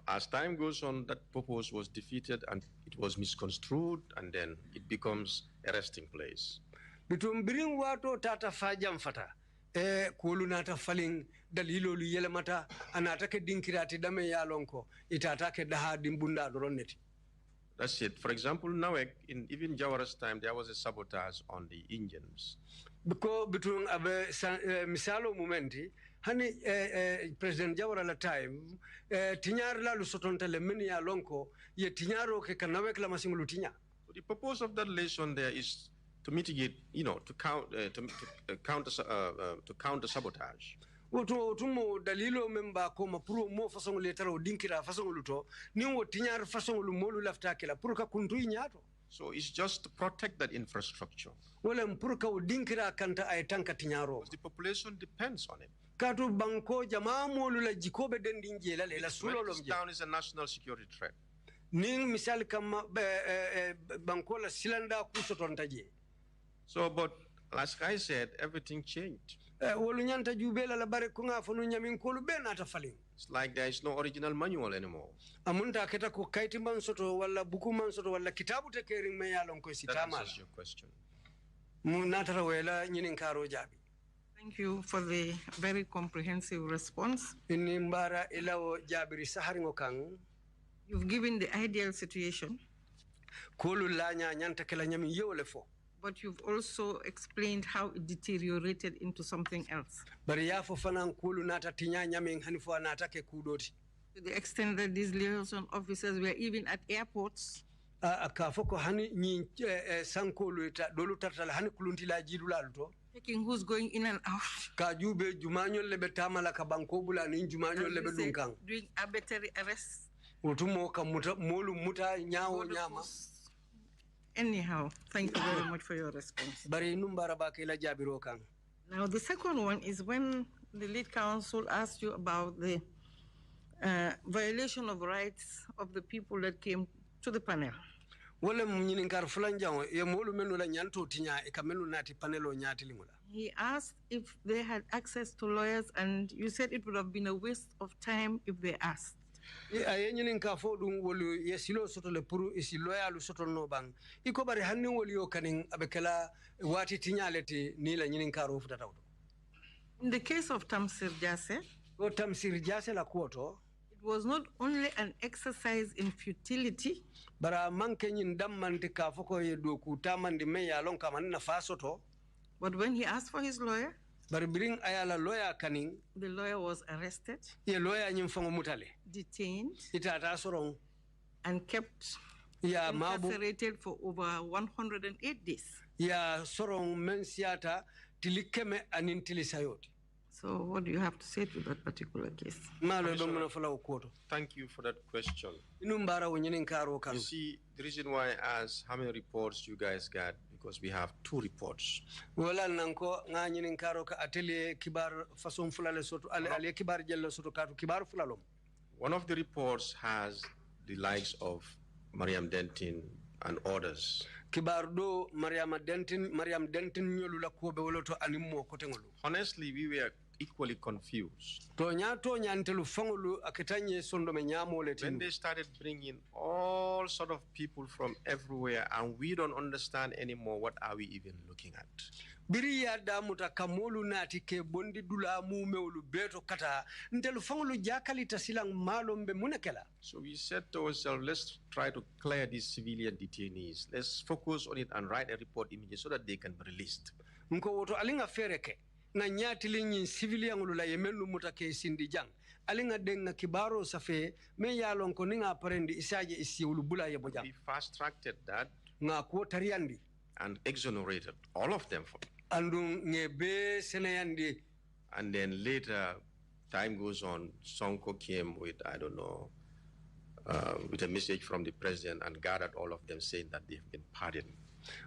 as time goes on, that purpose was defeated and it was misconstrued, and then it becomes a resting place. Bitumbiring wato tata fajam fata. Kulu nata faling dalilo lu yelemata anatake dinkirati dame yalonko itatake daha dimbunda doroneti. That's it. For example, now in even Jawara's time, there was a sabotage on the engines. Because between misalo momenti. Hani President Jawara la time tinyar la lusotonta le meni ya lonko ye tinyaro ke kanawek la masingulu tinya. So the purpose of that lesson there is to mitigate, to counter sabotage. Oto tumo dalilo memba ko ma pro mo façon lettre o dinkira façon luto ni wo tiñar façon lu molu lafta kala pour ka kuntu ñaato. So it's just to protect that infrastructure. Wala pour ka dinkira kanta ay tanka tiñaro. The population depends on it. Katu banko jama molu la jikobe dendin jela la sulo This town is a national security threat. Ning misal kama banko la silanda kusotonta je. So but as I said, everything changed. It's like there is no original manual anymore. That answers your question. Thank you for the very comprehensive response. You've given the ideal situation, but you've also explained how it deteriorated into something else. To the extent that these liaison officers were even at airports. Checking who's going in and out. Doing arbitrary arrests. Anyhow, thank you very much for your response. Now, the second one is when the lead counsel asked you about the violation of rights of the people that came to the panel. He asked if they had access to lawyers, and you said it would have been a waste of time if they asked. But in the case of Tamsir Jase, it was not only an exercise in futility, but when he asked for his lawyer, the lawyer was arrested, detained, and kept incarcerated for over 108 days. So what do you have to say to that particular case? Thank you for that question. You see, the reason why I asked how many reports you guys got, because we have 2 reports. One of the reports has the likes of Mariam Dentin and others. Honestly, we were equally confused. When they started bringing all sort of people from everywhere, and we don't understand anymore what are we even looking at. So we said to ourselves, let's try to clear these civilian detainees. Let's focus on it and write a report immediately so that they can be released. Na nyati civilian ulula yemenu mutake sindi jang alinga denga kibaro safe me yalon ko ninga parendi isaje isi ulubula ye bojang. We fast tracked that nga ko tariandi and exonerated all of them for andu ngebe senayandi. And then later time goes on, Sonko came with I don't know with a message from the president and gathered all of them saying that they've been pardoned.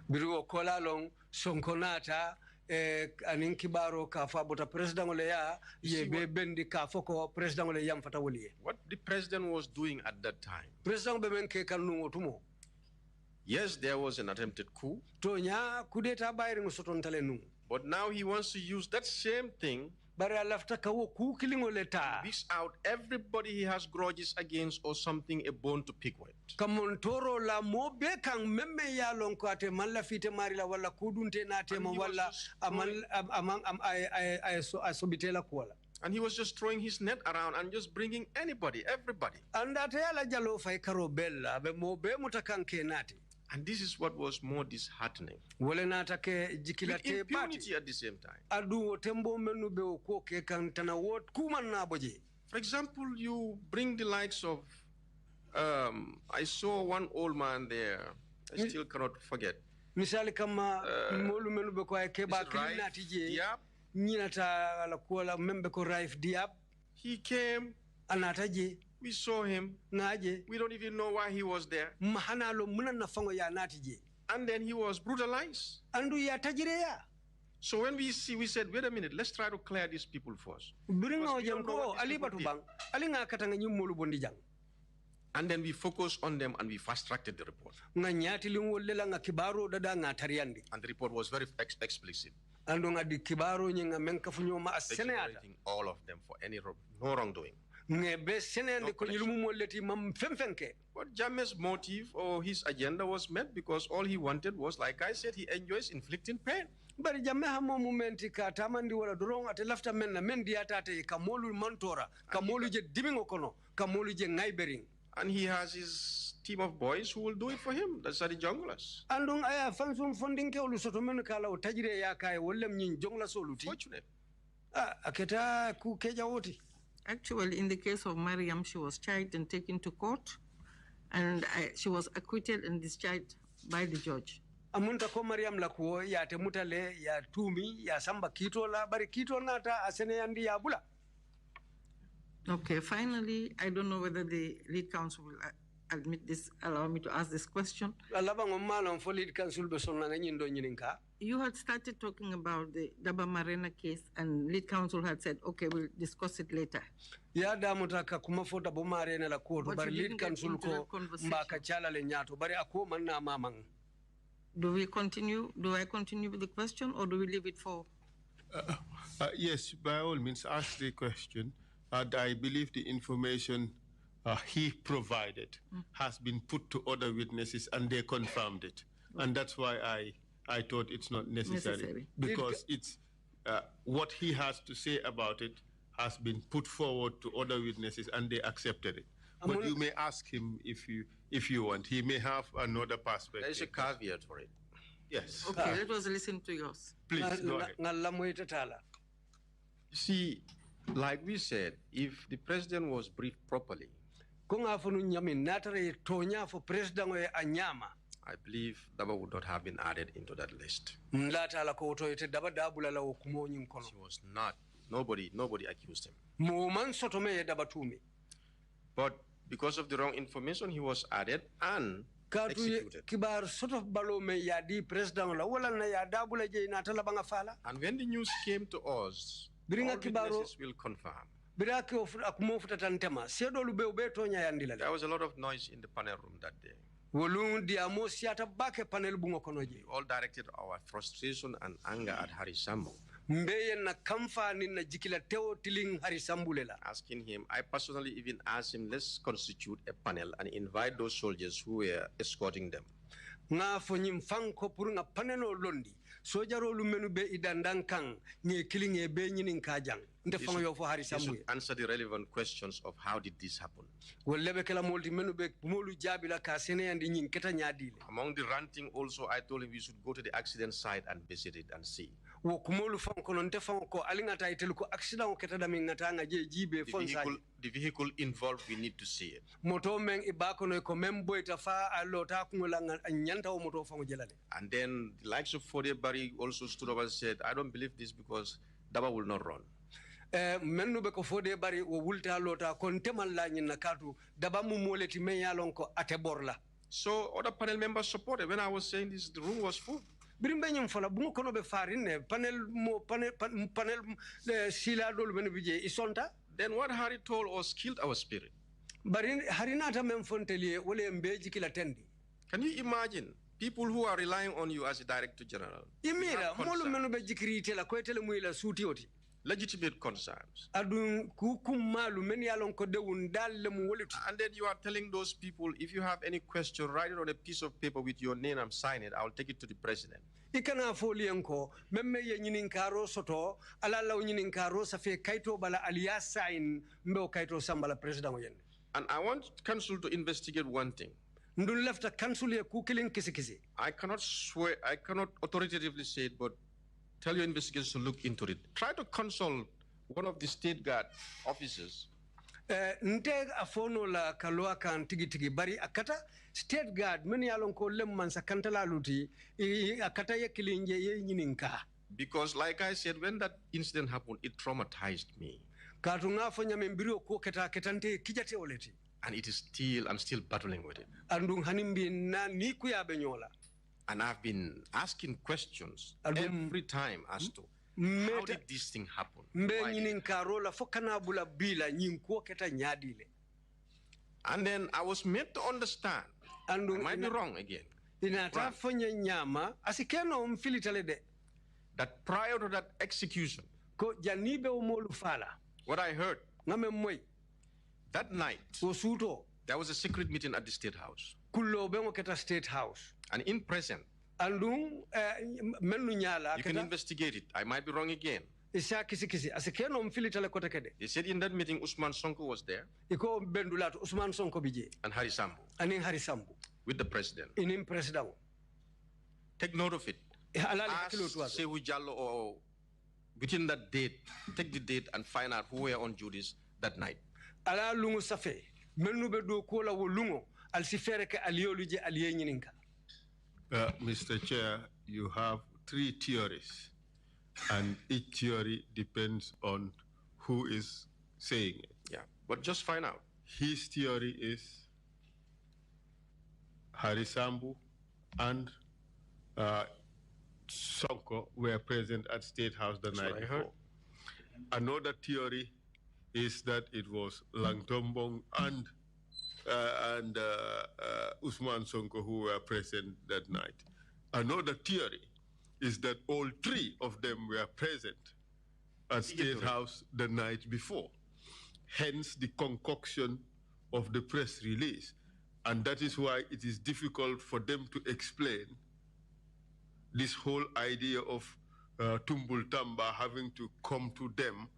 Birugo kola long Sonko nata anin kibaro ka fa bota president ole ya ye be bendi ka foko president ole yam fata woliye. What the president was doing at that time? President be men ke kanu otumo. Yes, there was an attempted coup. To nya coup d'etat bayri ngosoton tale nu. But now he wants to use that same thing wish out everybody he has grudges against or something, a bone to pick with. Kamontoro la mo be kan memme ya lonko ate malla fite marila wala kudunte na tema wala amang asobitela kuala. And he was just throwing his net around and just bringing anybody, everybody. And that yala jalo fay karo bella be mo be mutakanke nati. And this is what was more disheartening. With impunity at the same time. For example, you bring the likes of, I saw one old man there, I still cannot forget. Yeah. nyinata la kuola membe ko Raif Diab. He came. Anataje. We saw him. Naje. We don't even know why he was there. Mahana lo muna na fango ya natije. And then he was brutalized. Andu ya tajire ya. So when we said, wait a minute, let's try to clear these people first. And then we focused on them and we fast-tracked the report. And the report was very explicit. Exonerating all of them for no wrongdoing. But Jammeh's motive or his agenda was met because all he wanted was, like I said, he enjoys inflicting pain. Bari Jammeh mo momenti ka tamandi wala dorong ate lafta menna mendi atate kamolu mantora kamolu je dimingo kono kamolu je ngaibering. And he has his team of boys who will do it for him. That's the junglers. Andong aya fansum funding ke ulu soto menu kala o tajire ya kai wollem nyin jongla soluti. Fortunate. Aketa ku keja woti. Actually, in the case of Mariam, she was charged and taken to court, and she was acquitted and discharged by the judge. Amunta ko Mariam la ko ya te mutale ya tumi ya samba kito la bari kito nata asene yandi ya bula. Okay, finally, I don't know whether the lead counsel will admit this, allow me to ask this question. You had started talking about the Daba Marena case, and lead counsel had said, okay, we'll discuss it later. Ya damutaka kumafota bo Marena la koto bari lead counsel ko mbaka chala le nyato bari ako manna mamang. Do we continue? Do I continue with the question, or do we leave it for? Yes, by all means, ask the question. I believe the information he provided has been put to other witnesses, and they confirmed it. Okay. And that's why I thought it's not necessary. Because it's what he has to say about it has been put forward to other witnesses, and they accepted it. But you may ask him if you want. He may have another perspective. There's a caveat for it. Yes. Okay, let us listen to yours. Please, go ahead. See, like we said, if the president was briefed properly, I believe Daba would not have been added into that list. She was not. Nobody accused him. But because of the wrong information, he was added and executed. And when the news came to us, all witnesses will confirm. There was a lot of noise in the panel room that day. We all directed our frustration and anger at Harry Sambo. Asking him, I personally even asked him, let's constitute a panel and invite those soldiers who were escorting them. They should answer the relevant questions of how did this happen. Among the ranting also, I told him we should go to the accident site and visit it and see. The vehicle involved, we need to see it. And then the likes of Fode Barry also stood up and said, I don't believe this because Daba will not run. So other panel members supported. When I was saying this, the room was full. Then what Harry told us killed our spirit. Can you imagine people who are relying on you as a director general? Legitimate concerns. And then you are telling those people, if you have any question, write it on a piece of paper with your name and sign it. I'll take it to the president. And I want council to investigate one thing. I cannot swear, I cannot authoritatively say it, but tell your investigators to look into it. Try to consult one of the state guard officers. Nteg afono la kaloa kan tigi bari akata state guard meni alon ko lemman sa kantala luti akata ye kilinje ye nyininka. Because like I said, when that incident happened, it traumatized me. And it is still, I'm still battling with it. And I've been asking questions every time as to how did this thing happen? And then I was made to understand, I might be wrong again, that prior to that execution, what I heard, that night, there was a secret meeting at the State House. And in present, you can investigate it. I might be wrong again. They said in that meeting, Usman Sonko was there. And Hari Sambu. With the president. Take note of it. Ask Sehu Jallo or within that date, take the date and find out who were on duties that night. Mr. Chair, you have 3 theories, and each theory depends on who is saying it. Yeah, but just find out. His theory is Hari Sambu and Sonko were present at State House the night before. Another theory is that it was Langtombong and Usman Sonko who were present that night. Another theory is that all 3 of them were present at State House the night before. Hence the concoction of the press release. And that is why it is difficult for them to explain this whole idea of Tumbul Tamba having to come to them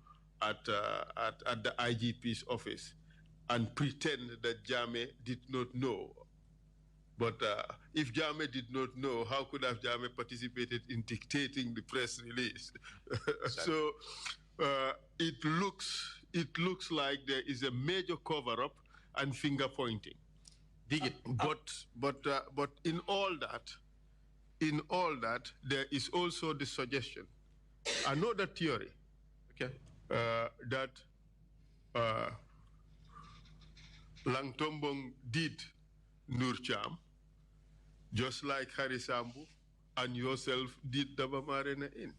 at the IGP's office and pretend that Jame did not know. But if Jame did not know, how could have Jame participated in dictating the press release? So it looks like there is a major cover-up and finger pointing. Dig it. But in all that, there is also the suggestion, another theory, okay, that Langtombong did Nurcham, just like Hari Sambu and yourself did Dabamarena in.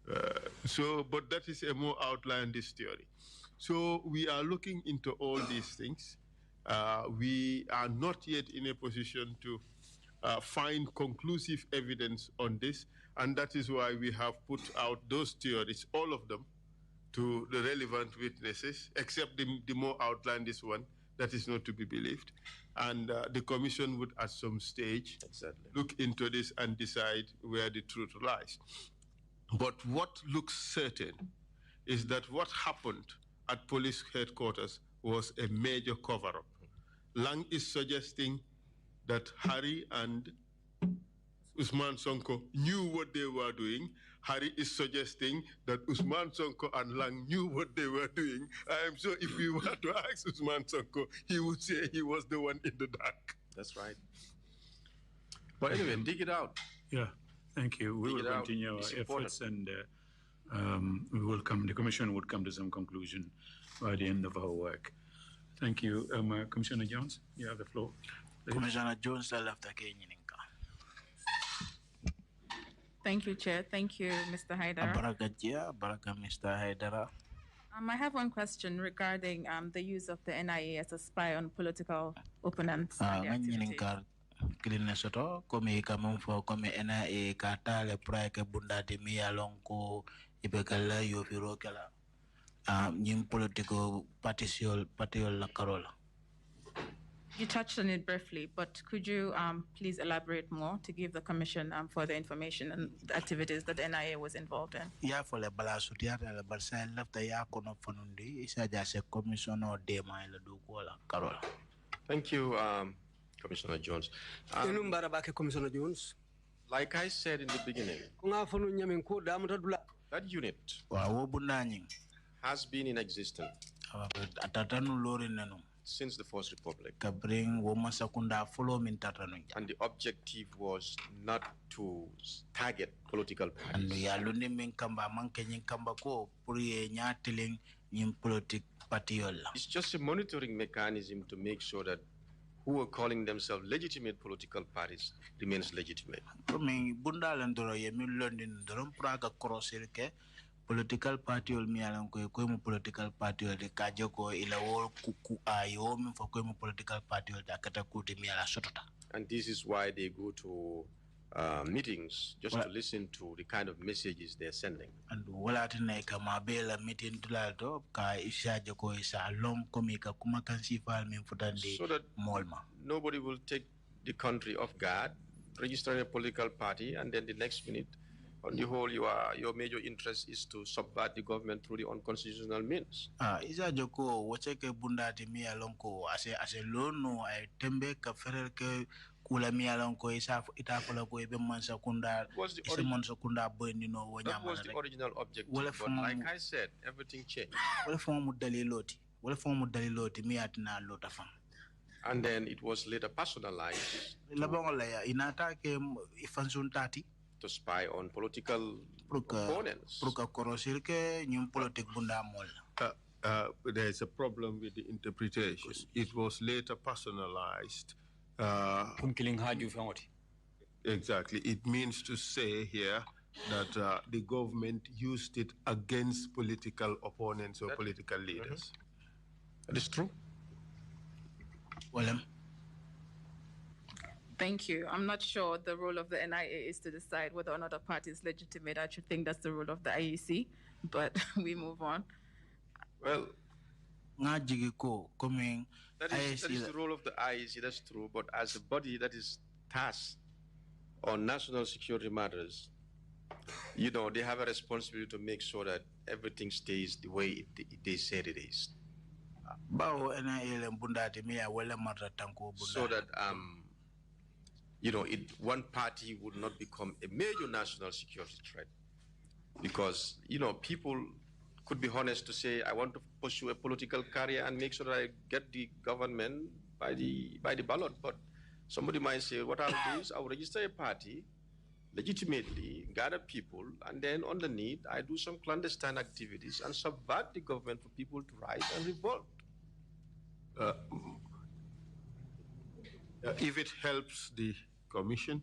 But that is a more outlandish theory. So we are looking into all these things. We are not yet in a position to find conclusive evidence on this, and that is why we have put out those theories, all of them, to the relevant witnesses, except the more outlandish one that is not to be believed. And the commission would, at some stage, look into this and decide where the truth lies. But what looks certain is that what happened at police headquarters was a major cover-up. Lang is suggesting that Hari and Usman Sonko knew what they were doing. Hari is suggesting that Usman Sonko and Lang knew what they were doing. I am sure if we were to ask Usman Sonko, he would say he was the one in the dark. That's right. But anyway, dig it out. Yeah, thank you. We will continue our efforts, and the commission would come to some conclusion by the end of our work. Thank you. Commissioner Jones, you have the floor. Please. Commissioner Jones, after Thank you, Chair. Thank you, Mr. Haidara. Mr. Haidara. I have one question regarding the use of the NIA as a spy on political opponents. You touched on it briefly, but could you please elaborate more to give the Commission further information on the activities that the NIA was involved in? Yeah, for the balasutia, the Barsa left the Yakono Fonundi, is a commission or Dema Carola. Thank you, Commissioner Jones. Commissioner Jones. Like I said in the beginning, that unit has been in existence since the First Republic. And the objective was not to target political parties. It's just a monitoring mechanism to make sure that who are calling themselves legitimate political parties remains legitimate. Political party ol mi alan ko mu political party ol de kaje ko ila wol kuku ayo min fo ko mu political party ol da kata ko de mi ala sotota. And this is why they go to meetings just to listen to the kind of messages they're sending. And wala tane kama bela meeting tulado ka ishaje ko isa lom komika kuma kan sifal min futande so that molma. Nobody will take the country off guard, register a political party, and then the next minute, on the whole, your major interest is to subvert the government through the unconstitutional means. Isa joko wacheke bunda ti mi alonko ase lono ay tembe ka ferer ke kula mi alonko isa itafola ko ebe mansa kunda isa mansa kunda bondi no wanyama. That was the original objective, but like I said, everything changed. Wala fomu daliloti mi atina lota fam. And then it was later personalized to spy on political opponents. There's a problem with the interpretation. It was later personalized. Exactly. It means to say here that the government used it against political opponents or political leaders. That is true. William. Thank you. I'm not sure the role of the NIA is to decide whether or not a party is legitimate. I should think that's the role of the IEC, but we move on. Well, that is the role of the IEC, that's true, but as a body that is tasked on national security matters, you know, they have a responsibility to make sure that everything stays the way they said it is. So that you know, one party would not become a major national security threat, because you know people could be honest to say, I want to pursue a political career and make sure that I get the government by the ballot. But somebody might say, what I'll do is I'll register a party legitimately, gather people, and then underneath I do some clandestine activities and subvert the government for people to rise and revolt. If it helps the commission,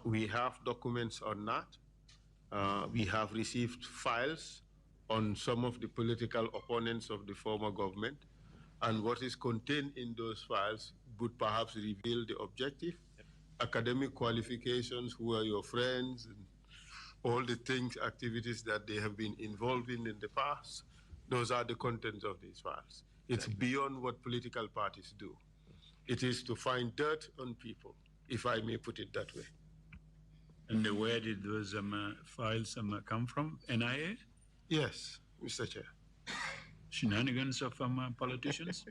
we have documents on that. We have received files on some of the political opponents of the former government, and what is contained in those files would perhaps reveal the objective, academic qualifications, who are your friends, and all the things, activities that they have been involved in the past. Those are the contents of these files. It's beyond what political parties do. It is to find dirt on people, if I may put it that way. And where did those files come from? NIA? Yes, Mr. Chair. Shenanigans of politicians?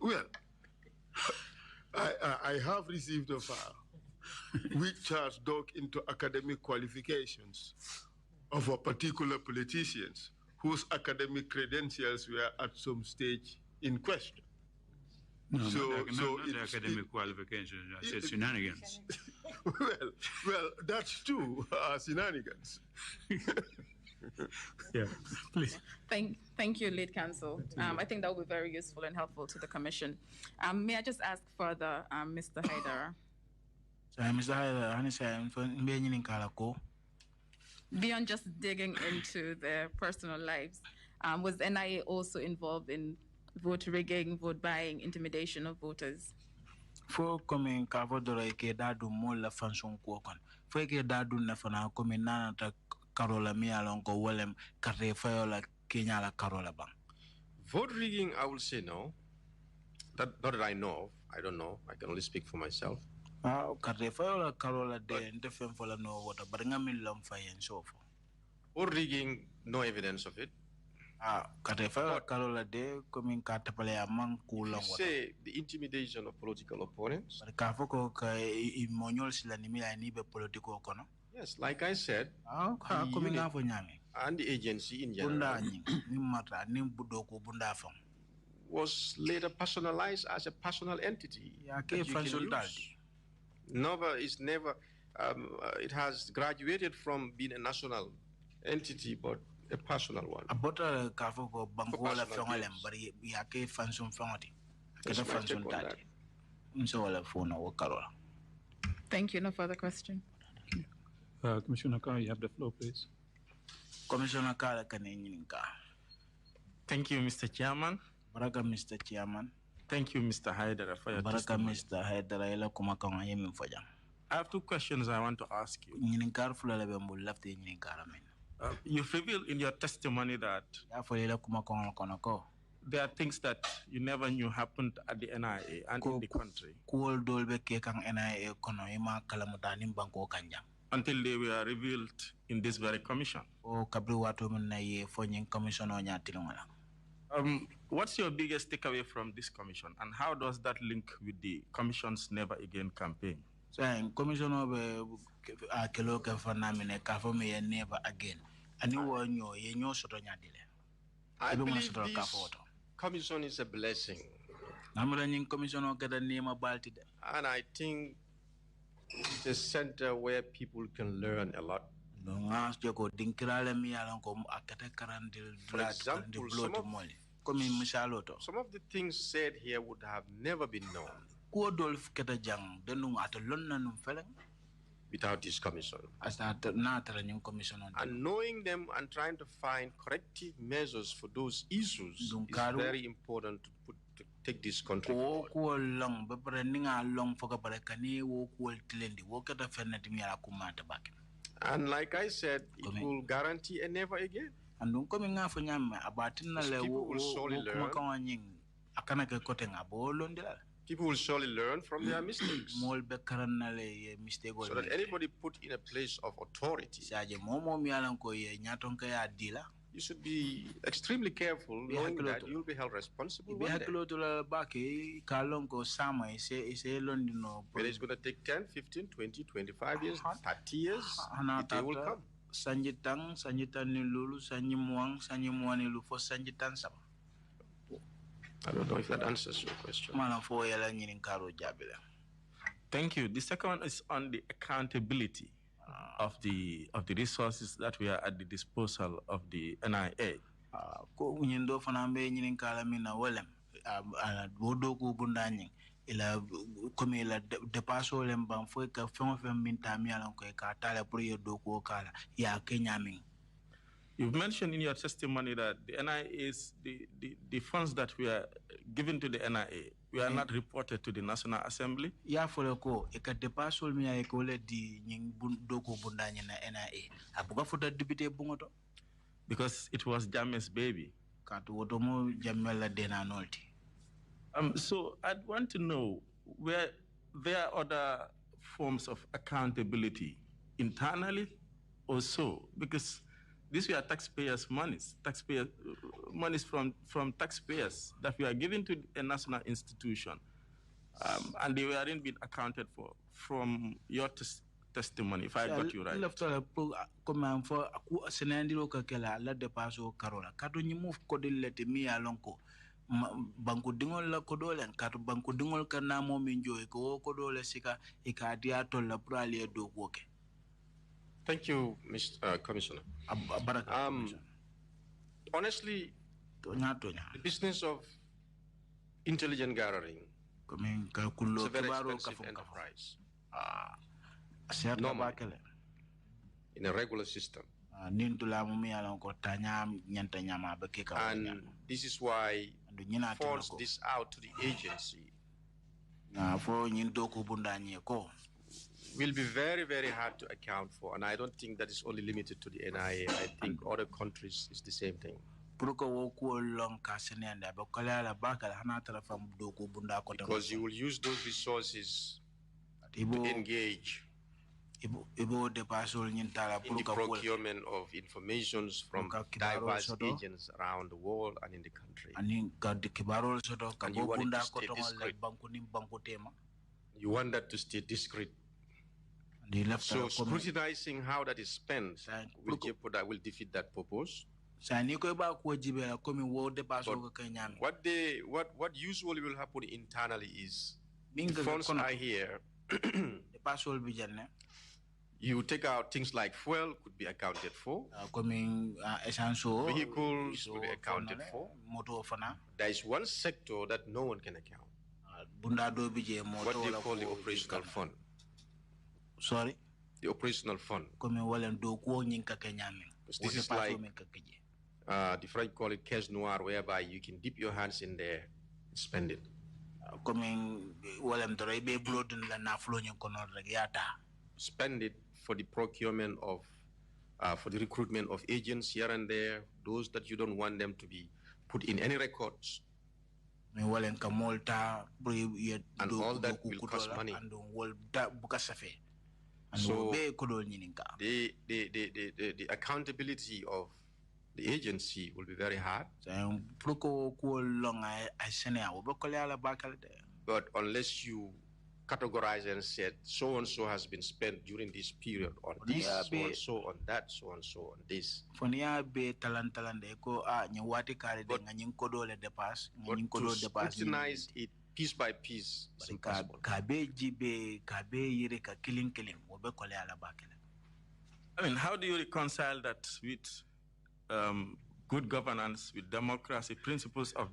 Well, I have received a file which has dug into academic qualifications of a particular politicians whose academic credentials were at some stage in question. No, not academic qualifications. I said shenanigans. well, that's true. Shenanigans. Yeah, please. Thank you, Lead Counsel. I think that will be very useful and helpful to the Commission. May I just ask further, Mr. Haidara? Mr. Haidara, beyond just digging into their personal lives, was NIA also involved in vote rigging, vote buying, intimidation of voters? For coming Cavadora, Dadu Mola Fanson Quokon, for Dadu Nafana, coming Nana Carola Mialongo, Willem, Carre Fiola, Kenyala Carola Bang. Vote rigging, I will say no. Not that I know of. I don't know. I can only speak for myself. Carre Fiola Carola de and different for no water, but I'm in Lumfay and so forth. Vote rigging, no evidence of it. Say the intimidation of political opponents. Yes, like I said, and the agency in general was later personalized as a personal entity. It has graduated from being a national entity, but a personal one. Thank you. No further question. Commissioner Carr, you have the floor, please. Commissioner Carr, thank you, Mr. Chairman. Baraka, Mr. Chairman. Thank you, Mr. Haidara, for your testimony. Mr. Haidara, I have two questions I want to ask you. You've revealed in your testimony that there are things that you never knew happened at the NIA and in the country until they were revealed in this very commission. What's your biggest takeaway from this commission, and how does that link with the commission's Never Again campaign? So, commission of Never Again. I believe this commission is a blessing. And I think it's a center where people can learn a lot. For example, some of the things said here would have never been known without this commission. And knowing them and trying to find corrective measures for those issues is very important to take this country forward. And like I said, it will guarantee a never again. People will surely learn. People will surely learn from their mistakes. So that anybody put in a place of authority, you should be extremely careful, knowing that you'll be held responsible one day. Whether it's going to take 10, 15, 20, 25 years, 30 years, it will come. I don't know if that answers your question. Thank you. The second one is on the accountability of the resources that we are at the disposal of the NIA. You've mentioned in your testimony that the NIA is the funds that we are given to the NIA, we are not reported to the National Assembly. Because it was Jammeh's baby. So I'd want to know where there are other forms of accountability internally or so, because these were taxpayers' monies, monies from taxpayers that we are giving to a national institution, and they weren't being accounted for from your testimony, if I got you right. Banku dingol la kodole katu banku dingol kana mo minjo ko kodole sika ikadia to la pralia do woke. Thank you, Mr. Commissioner. Honestly, the business of intelligence gathering is a very expensive enterprise. Normally, in a regular system. And this is why force this out to the agency will be very, very hard to account for. And I don't think that is only limited to the NIA. I think other countries is the same thing. Because you will use those resources to engage in the procurement of information from diverse agents around the world and in the country. And you want it to stay discreet. You want that to stay discreet. So scrutinizing how that is spent will defeat that purpose. What usually will happen internally is the funds are here. You take out things like fuel could be accounted for. Vehicles will be accounted for. There is one sector that no one can account. What they call the operational fund. Sorry? The operational fund. This is like the French call it caisse noire, whereby you can dip your hands in there and spend it. Spend it for the procurement of, for the recruitment of agents here and there, those that you don't want them to be put in any records. And all that will cost money. So the accountability of the agency will be very hard. But unless you categorize and said so and so has been spent during this period on this, so and so on that, so and so on this. But to scrutinize it piece by piece is impossible. I mean, how do you reconcile that with good governance, with democracy, principles of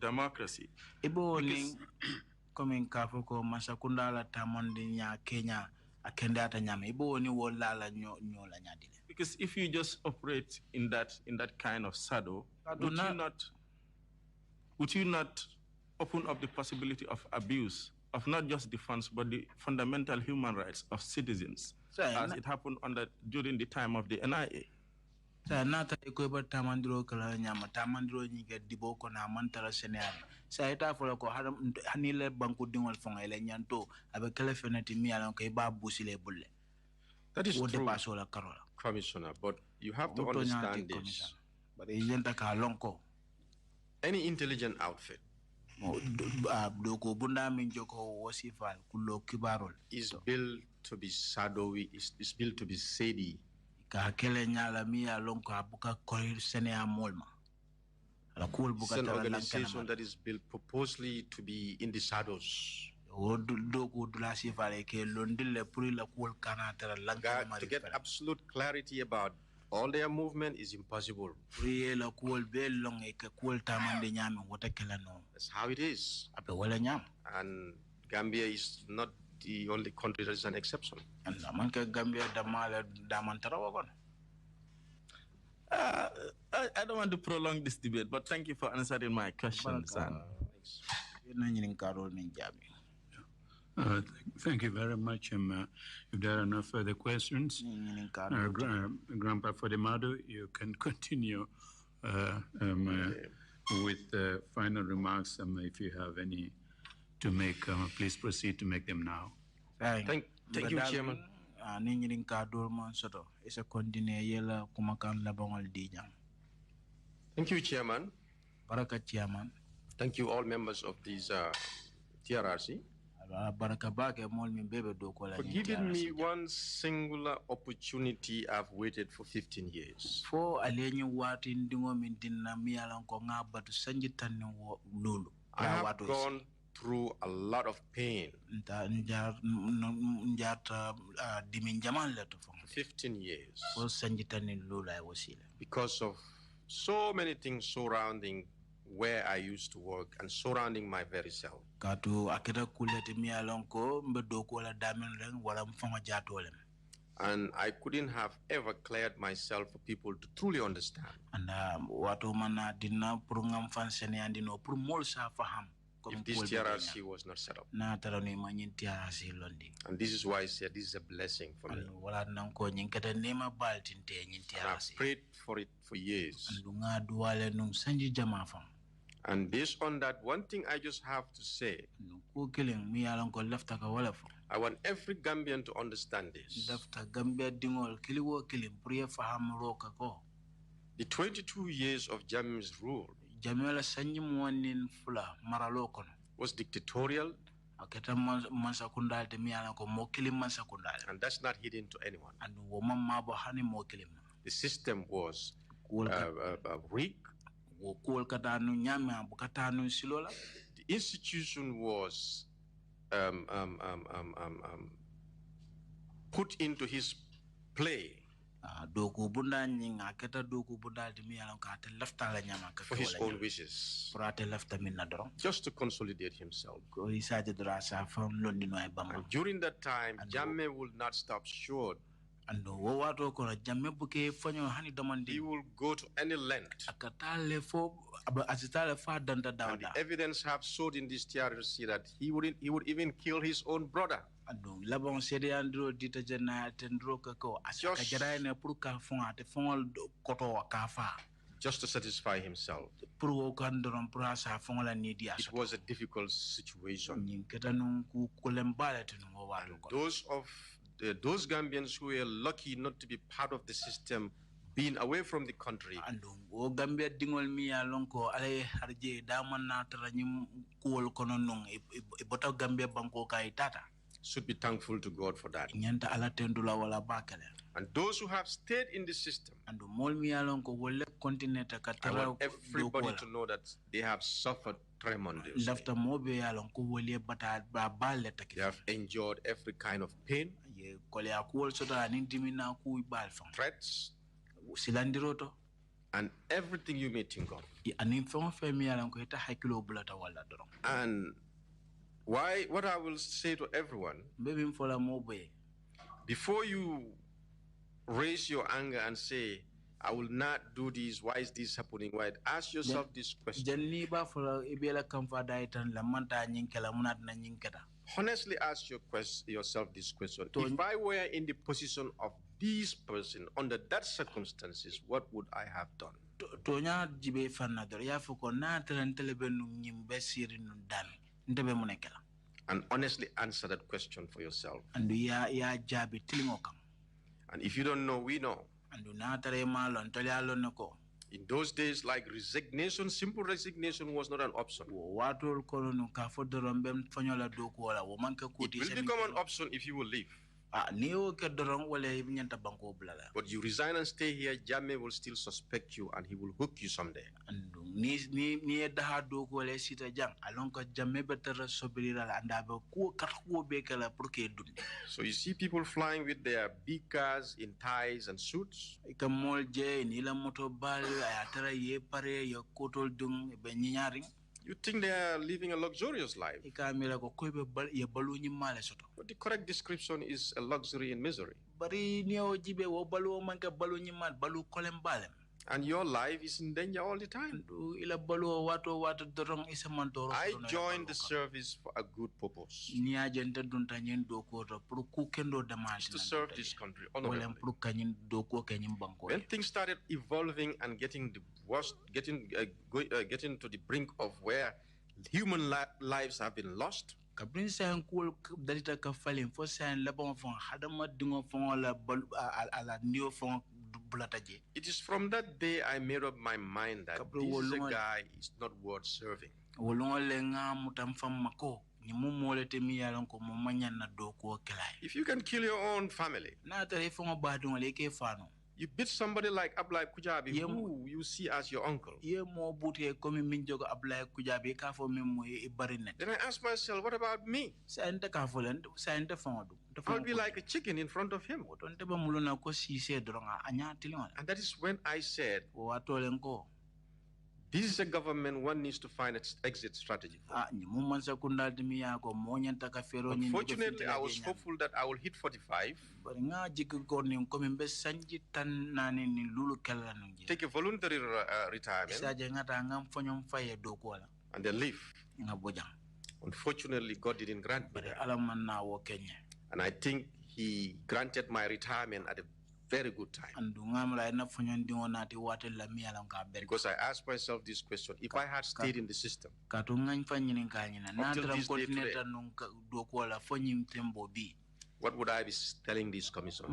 because if you just operate in that kind of shadow, would you not open up the possibility of abuse of not just the funds but the fundamental human rights of citizens, as it happened during the time of the NIA? Nata ikoba tamandro kala nyama tamandro nyige diboko na mantara senari sa ita fola ko hanile banku dingol fonga ele nyanto abe kala fenati mi alon kay ba busile bulle. That is true, Commissioner, but you have to understand this. But agent ka lonko any intelligent outfit is built to be shadowy, is built to be shady. It's an organization that is built purposely to be in the shadows. To get absolute clarity about all their movement is impossible. That's how it is. And Gambia is not the only country that is an exception. I don't want to prolong this debate, but thank you for answering my questions. Thank you very much. If there are no further questions, Grandpa Fodemado, you can continue with final remarks. If you have any to make, please proceed to make them now. Thank you, Chairman. Thank you, Chairman. Thank you, all members of this TRRC, for giving me one singular opportunity I've waited for 15 years. I have gone through a lot of pain. 15 years. Because of so many things surrounding where I used to work and surrounding my very self. And I couldn't have ever cleared myself for people to truly understand. If this TRRC was not set up. And this is why I said this is a blessing for me. And I've prayed for it for years. And based on that, one thing I just have to say, I want every Gambian to understand this. The 22 years of Jammeh's rule was dictatorial, and that's not hidden to anyone. The system was rig. The institution was put into his play for his own wishes, just to consolidate himself. And during that time, Jammeh will not stop short. He will go to any length. And the evidence have showed in this TRC that he would even kill his own brother. Just to satisfy himself. It was a difficult situation. And those Gambians who were lucky not to be part of the system, being away from the country, should be thankful to God for that. And those who have stayed in the system, I want everybody to know that they have suffered tremendously. They have endured every kind of pain, threats, and everything you may think of. And what I will say to everyone, before you raise your anger and say, I will not do this, why is this happening? Why? Ask yourself this question. Honestly ask yourself this question. If I were in the position of this person under that circumstances, what would I have done? And honestly answer that question for yourself. And if you don't know, we know. In those days, like resignation, simple resignation was not an option. It will become an option if you will leave. But you resign and stay here, Jammeh will still suspect you and he will hook you someday. So you see people flying with their big cars in ties and suits. You think they are living a luxurious life. But the correct description is a luxury in misery. And your life is in danger all the time. I joined the service for a good purpose. To serve this country honorably. When things started evolving and getting the worst, getting to the brink of where human lives have been lost, it is from that day I made up my mind that this is a guy is not worth serving. If you can kill your own family, you beat somebody like Ablai Kujabi, who you see as your uncle. Then I ask myself, what about me? I'll be like a chicken in front of him. And that is when I said, this is a government one needs to find its exit strategy for. Unfortunately, I was hopeful that I will hit 45, take a voluntary retirement, and then leave. Unfortunately, God didn't grant me that. And I think He granted my retirement at a very good time. Because I asked myself this question: if I had stayed in the system until this day today, what would I be telling this commission?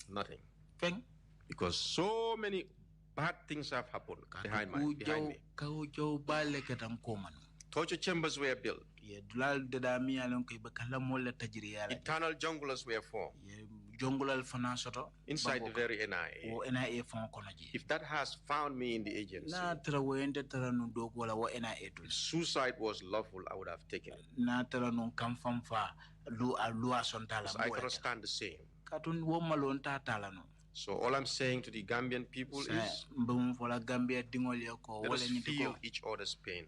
Nothing. Because so many bad things have happened behind me. Torture chambers were built. Eternal junglers were formed. inside the very NIA. If that has found me in the agency, if suicide was lawful, I would have taken it. I cannot stand the same. So all I'm saying to the Gambian people is, let us feel each other's pain.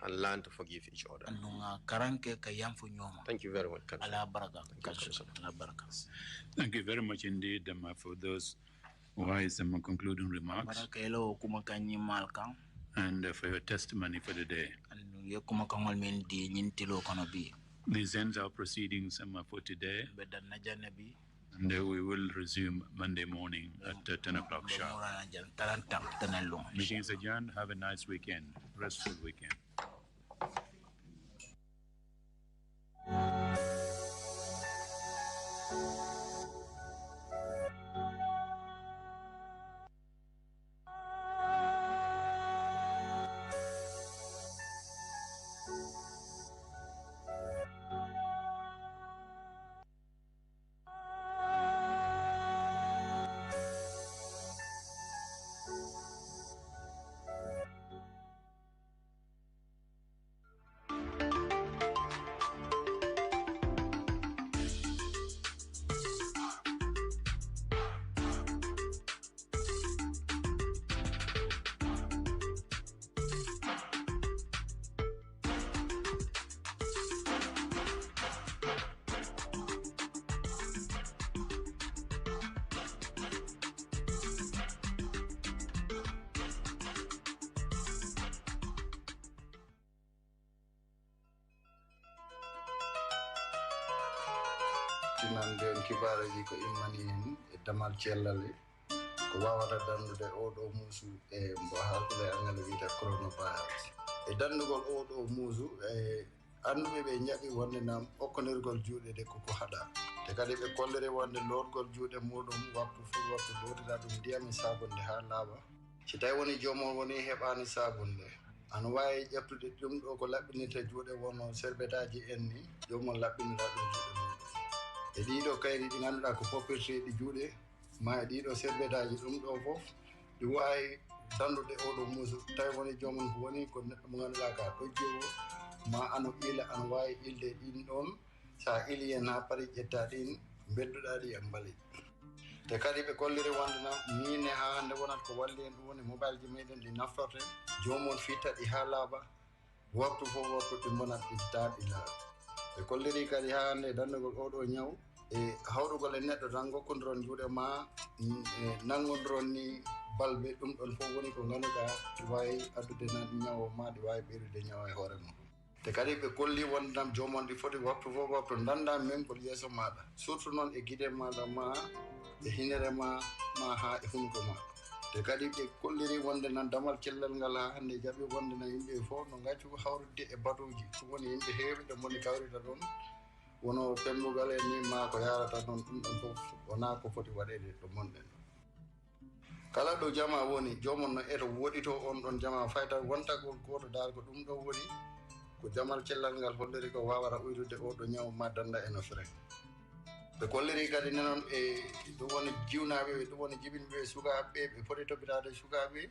And learn to forgive each other. Thank you very much, Councillor. Thank you very much indeed for those wise concluding remarks and for your testimony for the day. This ends our proceedings for today, and we will resume Monday morning at 10 o'clock sharp. Meeting is adjourned. Have a nice weekend, restful weekend. Nande on kibaraji ko immani en e damal cellale ko wawata dandude oɗo musu e mbo halkude angale wiita coronavirus e dandugol oɗo musu e anduɓe ɓe jaɓi wonde nam okkonirgol juuɗe de koko haɗa te kadi ɓe kollere wonde lorgol juuɗe muɗum waktu fof waktu lotira ɗum ndiyam e sabunde ha laaɓa so tawi woni jomon woni heɓani sabunde ana wawi ƴeftude ɗum ɗo ko laɓɓinirte juuɗe wono serbetaji en ni jomon laɓɓinira ɗum juuɗe muɗum e ɗiɗo kayri ɗi ngannduɗaa ko poppirteɗi juuɗe ma e ɗiɗo serbetaji ɗum ɗo fof ɗi wawi dandude oɗo muusu tawi woni jomum ko woni ko neɗɗo mo ngannduɗaa ka ɗojjowo ma ano ila ana wawi ilde ɗin ɗon sa ili hen ha paari ƴetta ɗin bedduɗa ɗi e mbali te kadi ɓe kolliri wonde nam min e ha hannde wonata ko walli en ɗum woni mobile ji meɗen ɗi naftorten jomum fitta ɗi ha laaɓa waktu fof waktu ɗi bonat ɗi taaɗi laaɓa ɓe kolliri kadi ha hannde dandugol oɗo ñaw e hawrugol e neɗɗo tan gokkodiron juuɗe ma e nanngodiron ni balɓe ɗum ɗon fof woni ko ngannduɗaa ɗi wawi addude ñawo ma ɗi wawi ɓeydude ñawo e hoore mum te kadi ɓe kolli wonde nam jomon ɗi foti waktu fof waktu danda mengol yeeso maɗa surtout noon e guide maɗa ma e hinere ma ha e hunko ma te kadi ɓe kolliri wonde nan damal cellal ngal ha hannde jaɓi wonde na yimɓe fof no gaccu hawrude e batuji ɗum woni yimɓe heewi ɗo moni kawrita ɗon wono pembugal en ni ma ko yarata ɗon ɗum ɗon fof wona ko foti waɗede ɗo monɗen kala ɗo jama woni jomon no eto woɗito on ɗon jama fayta wontagol goto dargo ɗum ɗo woni ko jamal cellal ngal holliri ko wawata uytude oɗo ñaw ma danda eno frais ɓe kolliri kadi nenon e ɗum woni jiwnaɓe ɓe ɗum woni jibinɓe sukaɓe ɓe foti toɓɓitade sukaɓe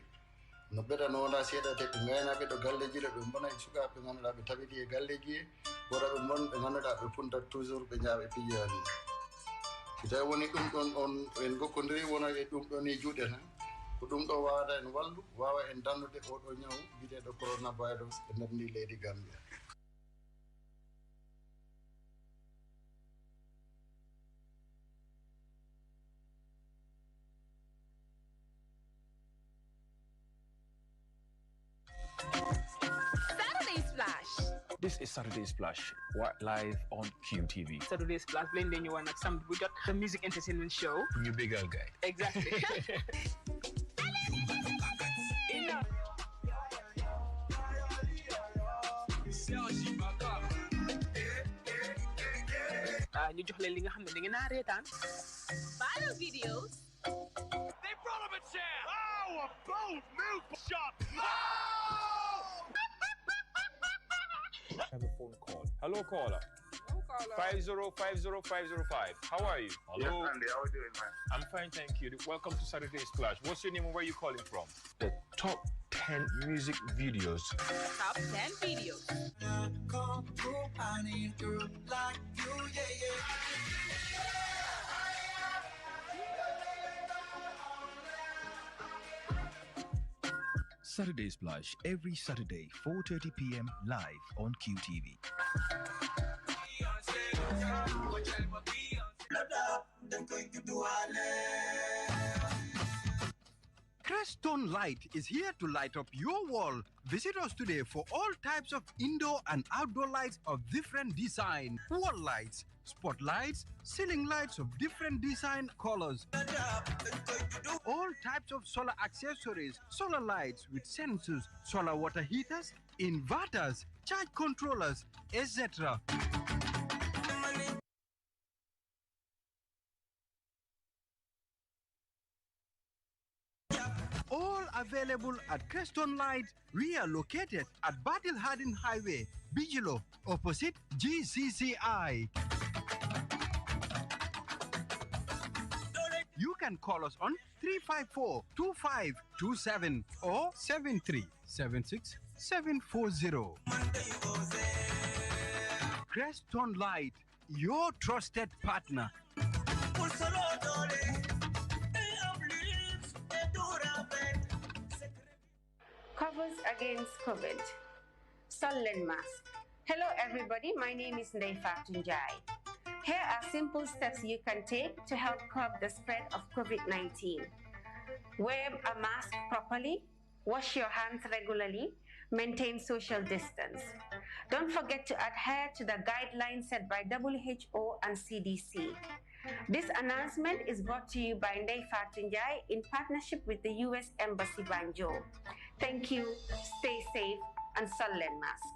no ɓeɗa no wona seeɗa te ɓe gaynaɓe ɗo galleji ɗo ɓe mbona e sukaɓe ɓe ngannduɗa ɓe taɓiti e galleji e woraɓe mon ɓe ngannduɗa ɓe puntat toujours ɓe jaaɓe pijani so tawi woni ɗum ɗon on en gokkodiri wona e ɗum ɗon e juuɗe tan ko ɗum ɗo wawata en wallu wawa en dandude oɗo ñaw biteɗo coronavirus e nder ndi leydi Gambia. Saturday Splash. This is Saturday Splash, live on QTV. Saturday Splash, blending you and some we got the music entertainment show. New big girl guy. Exactly. ñu jox leen li nga xam ne da ngeen a reetaan. Viral videos. They brought him a chair. Oh, a bold move shot. Oh! I have a phone call. Hello, caller. 5050505. How are you? Hello. Yes, Andy. How are you doing, man? I'm fine, thank you. Welcome to Saturday Splash. What's your name and where are you calling from? The top 10 music videos. Top 10 videos. Come through, I need a girl like you, yeah. Saturday Splash every Saturday, 4:30 p.m. live on QTV. Crestone Light is here to light up your wall. Visit us today for all types of indoor and outdoor lights of different design. Wall lights, spotlights, ceiling lights of different design colors. All types of solar accessories, solar lights with sensors, solar water heaters, inverters, charge controllers, etc. All available at Crestone Light. We are located at Battle Harden Highway, Bigelow, opposite GCCI. You can call us on 354-2527 or 73-76-740. Crestone Light, your trusted partner. Covers against COVID. Sunlen mask. Hello everybody, my name is Ndefa Tunjai. Here are simple steps you can take to help curb the spread of COVID-19. Wear a mask properly, wash your hands regularly, maintain social distance. Don't forget to adhere to the guidelines set by WHO and CDC. This announcement is brought to you by Ndefa Tunjai in partnership with the U.S. Embassy Banjul. Thank you, stay safe, and Sunlen mask.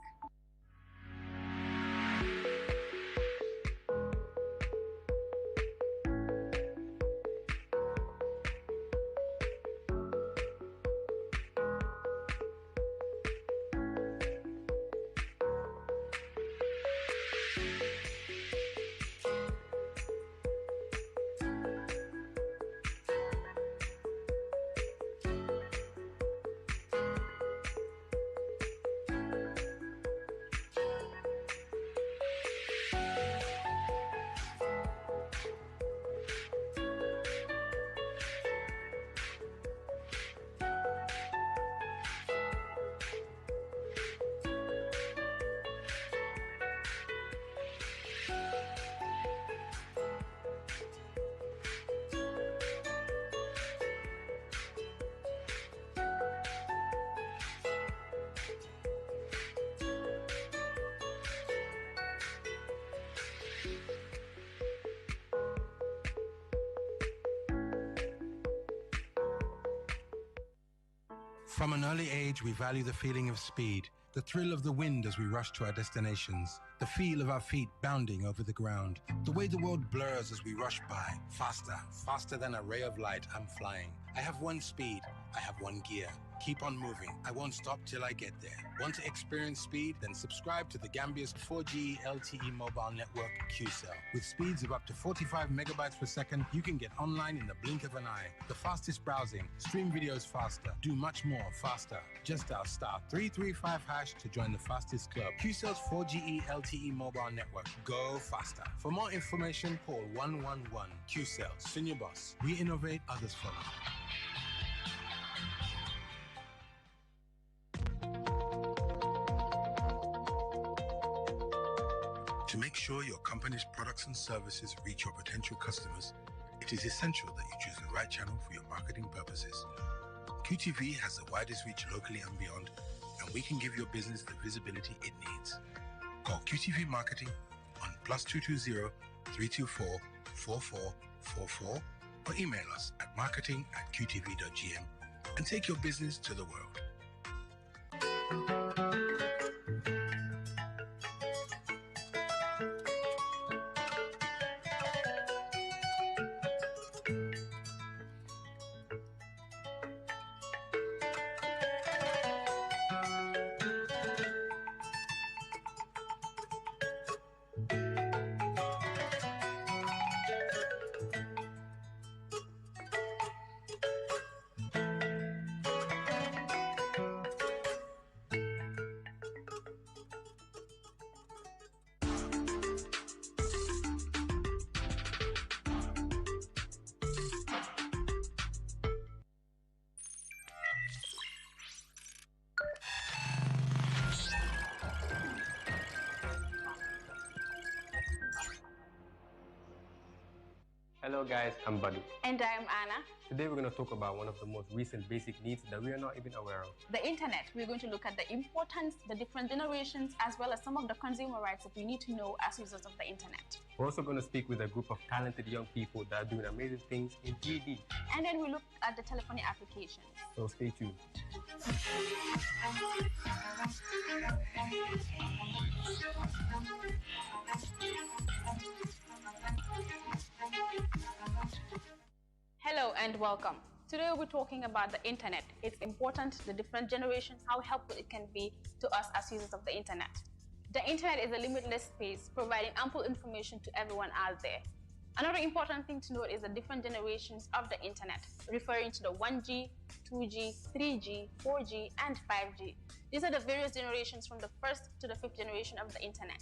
From an early age, we value the feeling of speed, the thrill of the wind as we rush to our destinations, the feel of our feet bounding over the ground, the way the world blurs as we rush by. Faster, faster than a ray of light, I'm flying. I have one speed, I have one gear. Keep on moving. I won't stop till I get there. Want to experience speed? Then subscribe to the Gambia's 4G LTE mobile network, QCell. With speeds of up to 45 megabytes per second, you can get online in the blink of an eye. The fastest browsing, stream videos faster, do much more faster. Just dial *335# to join the fastest club. QCell's 4G LTE mobile network. Go faster. For more information, call 111. QCell, Senior Boss. We innovate, others follow. To make sure your company's products and services reach your potential customers, it is essential that you choose the right channel for your marketing purposes. QTV has the widest reach locally and beyond, and we can give your business the visibility it needs. Call QTV Marketing on +220 324 4444 or email us at marketing@qtv.gm and take your business to the world. Hello guys, I'm Buddy. And I'm Anna. Today we're going to talk about one of the most recent basic needs that we are not even aware of. The internet. We're going to look at the importance, the different generations, as well as some of the consumer rights that we need to know as users of the internet. We're also going to speak with a group of talented young people that are doing amazing things in 3D. And then we look at the telephony applications. So stay tuned. Hello and welcome. Today we'll be talking about the internet. It's important, the different generations, how helpful it can be to us as users of the internet. The internet is a limitless space, providing ample information to everyone out there. Another important thing to note is the different generations of the internet, referring to the 1G, 2G, 3G, 4G, and 5G. These are the various generations from the first to the fifth generation of the internet.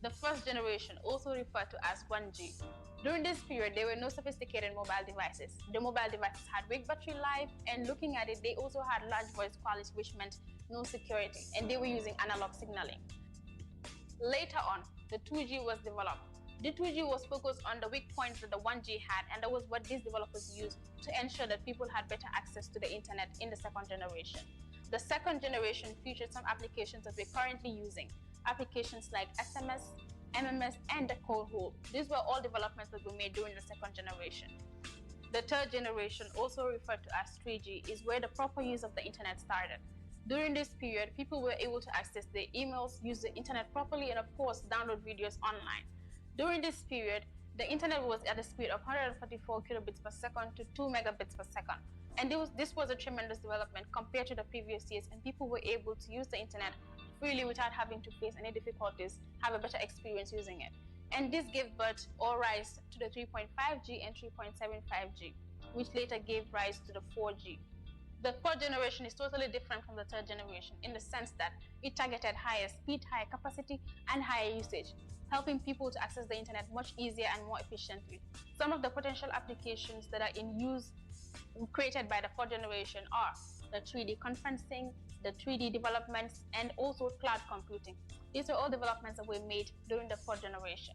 The first generation, also referred to as 1G. During this period, there were no sophisticated mobile devices. The mobile devices had weak battery life, and looking at it, they also had large voice quality, which meant no security, and they were using analog signaling. Later on, the 2G was developed. The 2G was focused on the weak points that the 1G had, and that was what these developers used to ensure that people had better access to the internet in the second generation. The second generation featured some applications that we're currently using, applications like SMS, MMS, and the code hold. These were all developments that were made during the second generation. The third generation, also referred to as 3G, is where the proper use of the internet started. During this period, people were able to access their emails, use the internet properly, and of course, download videos online. During this period, the internet was at a speed of 144 kilobits per second to 2 megabits per second. And this was a tremendous development compared to the previous years, and people were able to use the internet freely without having to face any difficulties, have a better experience using it. And this gave birth or rise to the 3.5G and 3.75G, which later gave rise to the 4G. The fourth generation is totally different from the third generation in the sense that it targeted higher speed, higher capacity, and higher usage, helping people to access the internet much easier and more efficiently. Some of the potential applications that are in use created by the fourth generation are the 3D conferencing, the 3D developments, and also cloud computing. These are all developments that were made during the fourth generation.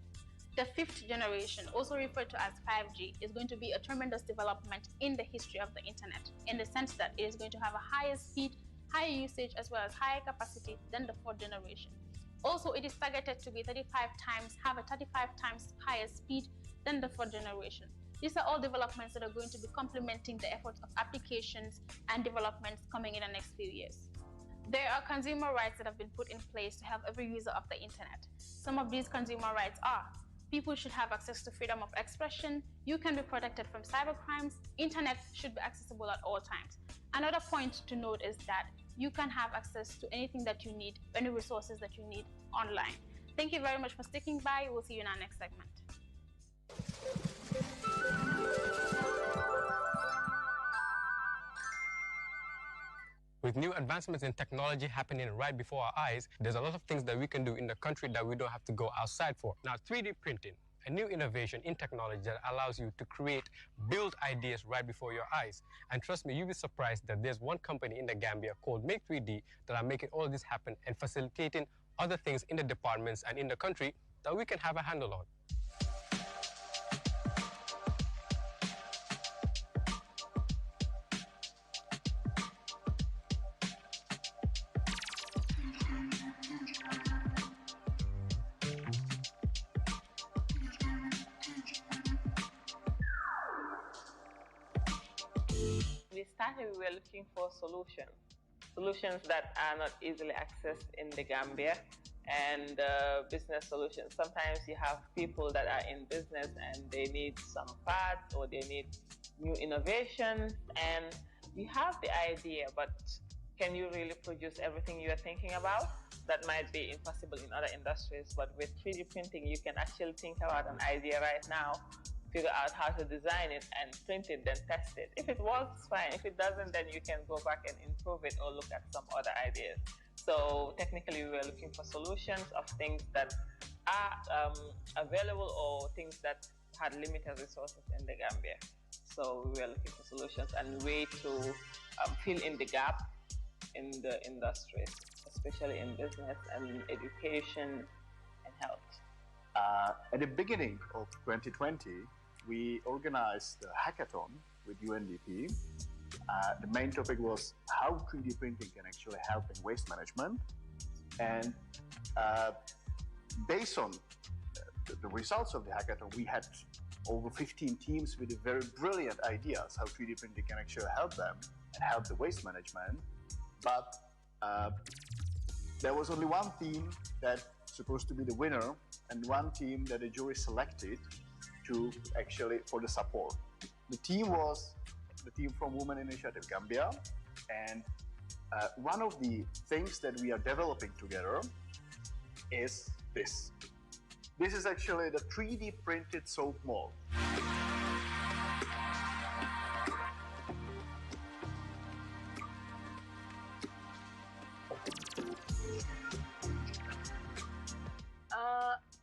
The fifth generation, also referred to as 5G, is going to be a tremendous development in the history of the internet, in the sense that it is going to have a higher speed, higher usage, as well as higher capacity than the fourth generation. Also, it is targeted to be have a 35 times higher speed than the fourth generation. These are all developments that are going to be complementing the efforts of applications and developments coming in the next few years. There are consumer rights that have been put in place to help every user of the internet. Some of these consumer rights are: people should have access to freedom of expression, you can be protected from cybercrimes, internet should be accessible at all times. Another point to note is that you can have access to anything that you need, any resources that you need online. Thank you very much for sticking by. We'll see you in our next segment. With new advancements in technology happening right before our eyes, there's a lot of things that we can do in the country that we don't have to go outside for. Now, 3D printing, a new innovation in technology that allows you to build ideas right before your eyes. And trust me, you'll be surprised that there's one company in the Gambia called Make 3D that are making all this happen and facilitating other things in the departments and in the country that we can have a handle on. We were looking for solutions that are not easily accessed in the Gambia, and business solutions. Sometimes you have people that are in business and they need some parts or they need new innovations, and you have the idea, but can you really produce everything you are thinking about? That might be impossible in other industries, but with 3D printing, you can actually think about an idea right now, figure out how to design it and print it, then test it. If it works, fine. If it doesn't, then you can go back and improve it or look at some other ideas. So technically, we were looking for solutions of things that are available or things that had limited resources in the Gambia. So we were looking for solutions and a way to fill in the gap in the industries, especially in business and education and health. At the beginning of 2020, we organized a hackathon with UNDP. The main topic was how 3D printing can actually help in waste management. And based on the results of the hackathon, we had over 15 teams with very brilliant ideas how 3D printing can actually help them and help the waste management. But there was only one team that's supposed to be the winner and one team that the jury selected to actually for the support. The team was the team from Women Initiative Gambia, and one of the things that we are developing together is this. This is actually the 3D printed soap mold.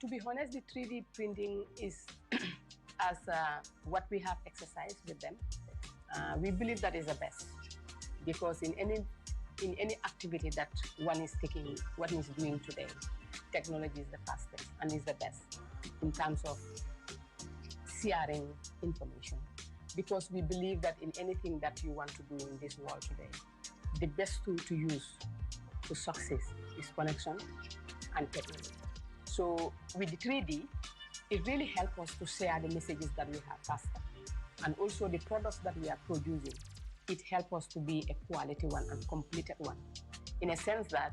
To be honest, the 3D printing is as what we have exercised with them. We believe that is the best, because in any activity that one is doing today, technology is the fastest and is the best in terms of sharing information. Because we believe that in anything that you want to do in this world today, the best tool to use to success is connection and technology. So with the 3D, it really helps us to share the messages that we have faster. And also the products that we are producing, it helps us to be a quality one and completed one. In a sense that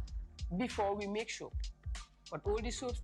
before we make soap, but all the soaps